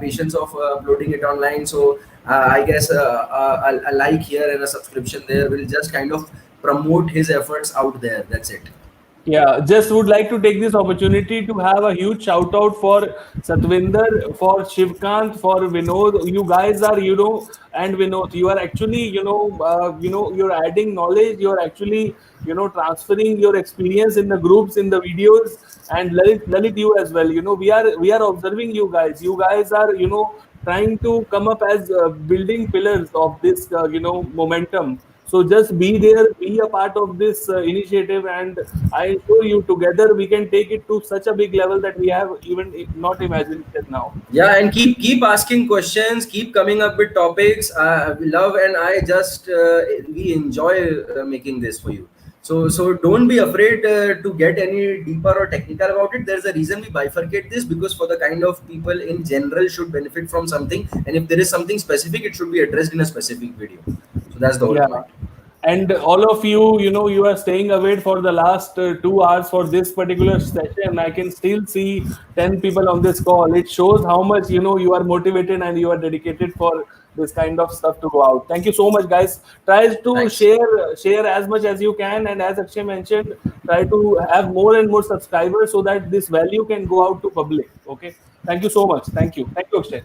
patience of uploading it online. So I guess a like here and a subscription there will just kind of promote his efforts out there. That's it. Yeah, just would like to take this opportunity to have a huge shout out for Satvinder, for Shivkant, for Vinod. You guys are, and Vinod, you are actually, you're adding knowledge. You're actually, transferring your experience in the groups, in the videos, and Lalit, you as well. We are observing you guys. You guys are, trying to come up as building pillars of this, momentum. So just be there, be a part of this initiative, and I assure you, together we can take it to such a big level that we have even not imagined it now. Yeah, and keep asking questions, keep coming up with topics. Love and I just we enjoy making this for you. So don't be afraid to get any deeper or technical about it. There's a reason we bifurcate this, because for the kind of people in general should benefit from something, and if there is something specific, it should be addressed in a specific video. So that's the whole Yeah. point. And all of you, you are staying awake for the last 2 hours for this particular session. I can still see 10 people on this call. It shows how much, you are motivated and you are dedicated for this kind of stuff to go out. Thank you so much, guys. Try to Thanks. share as much as you can. And as Akshay mentioned, try to have more and more subscribers so that this value can go out to public. Okay. Thank you so much. Thank you. Thank you, Akshay.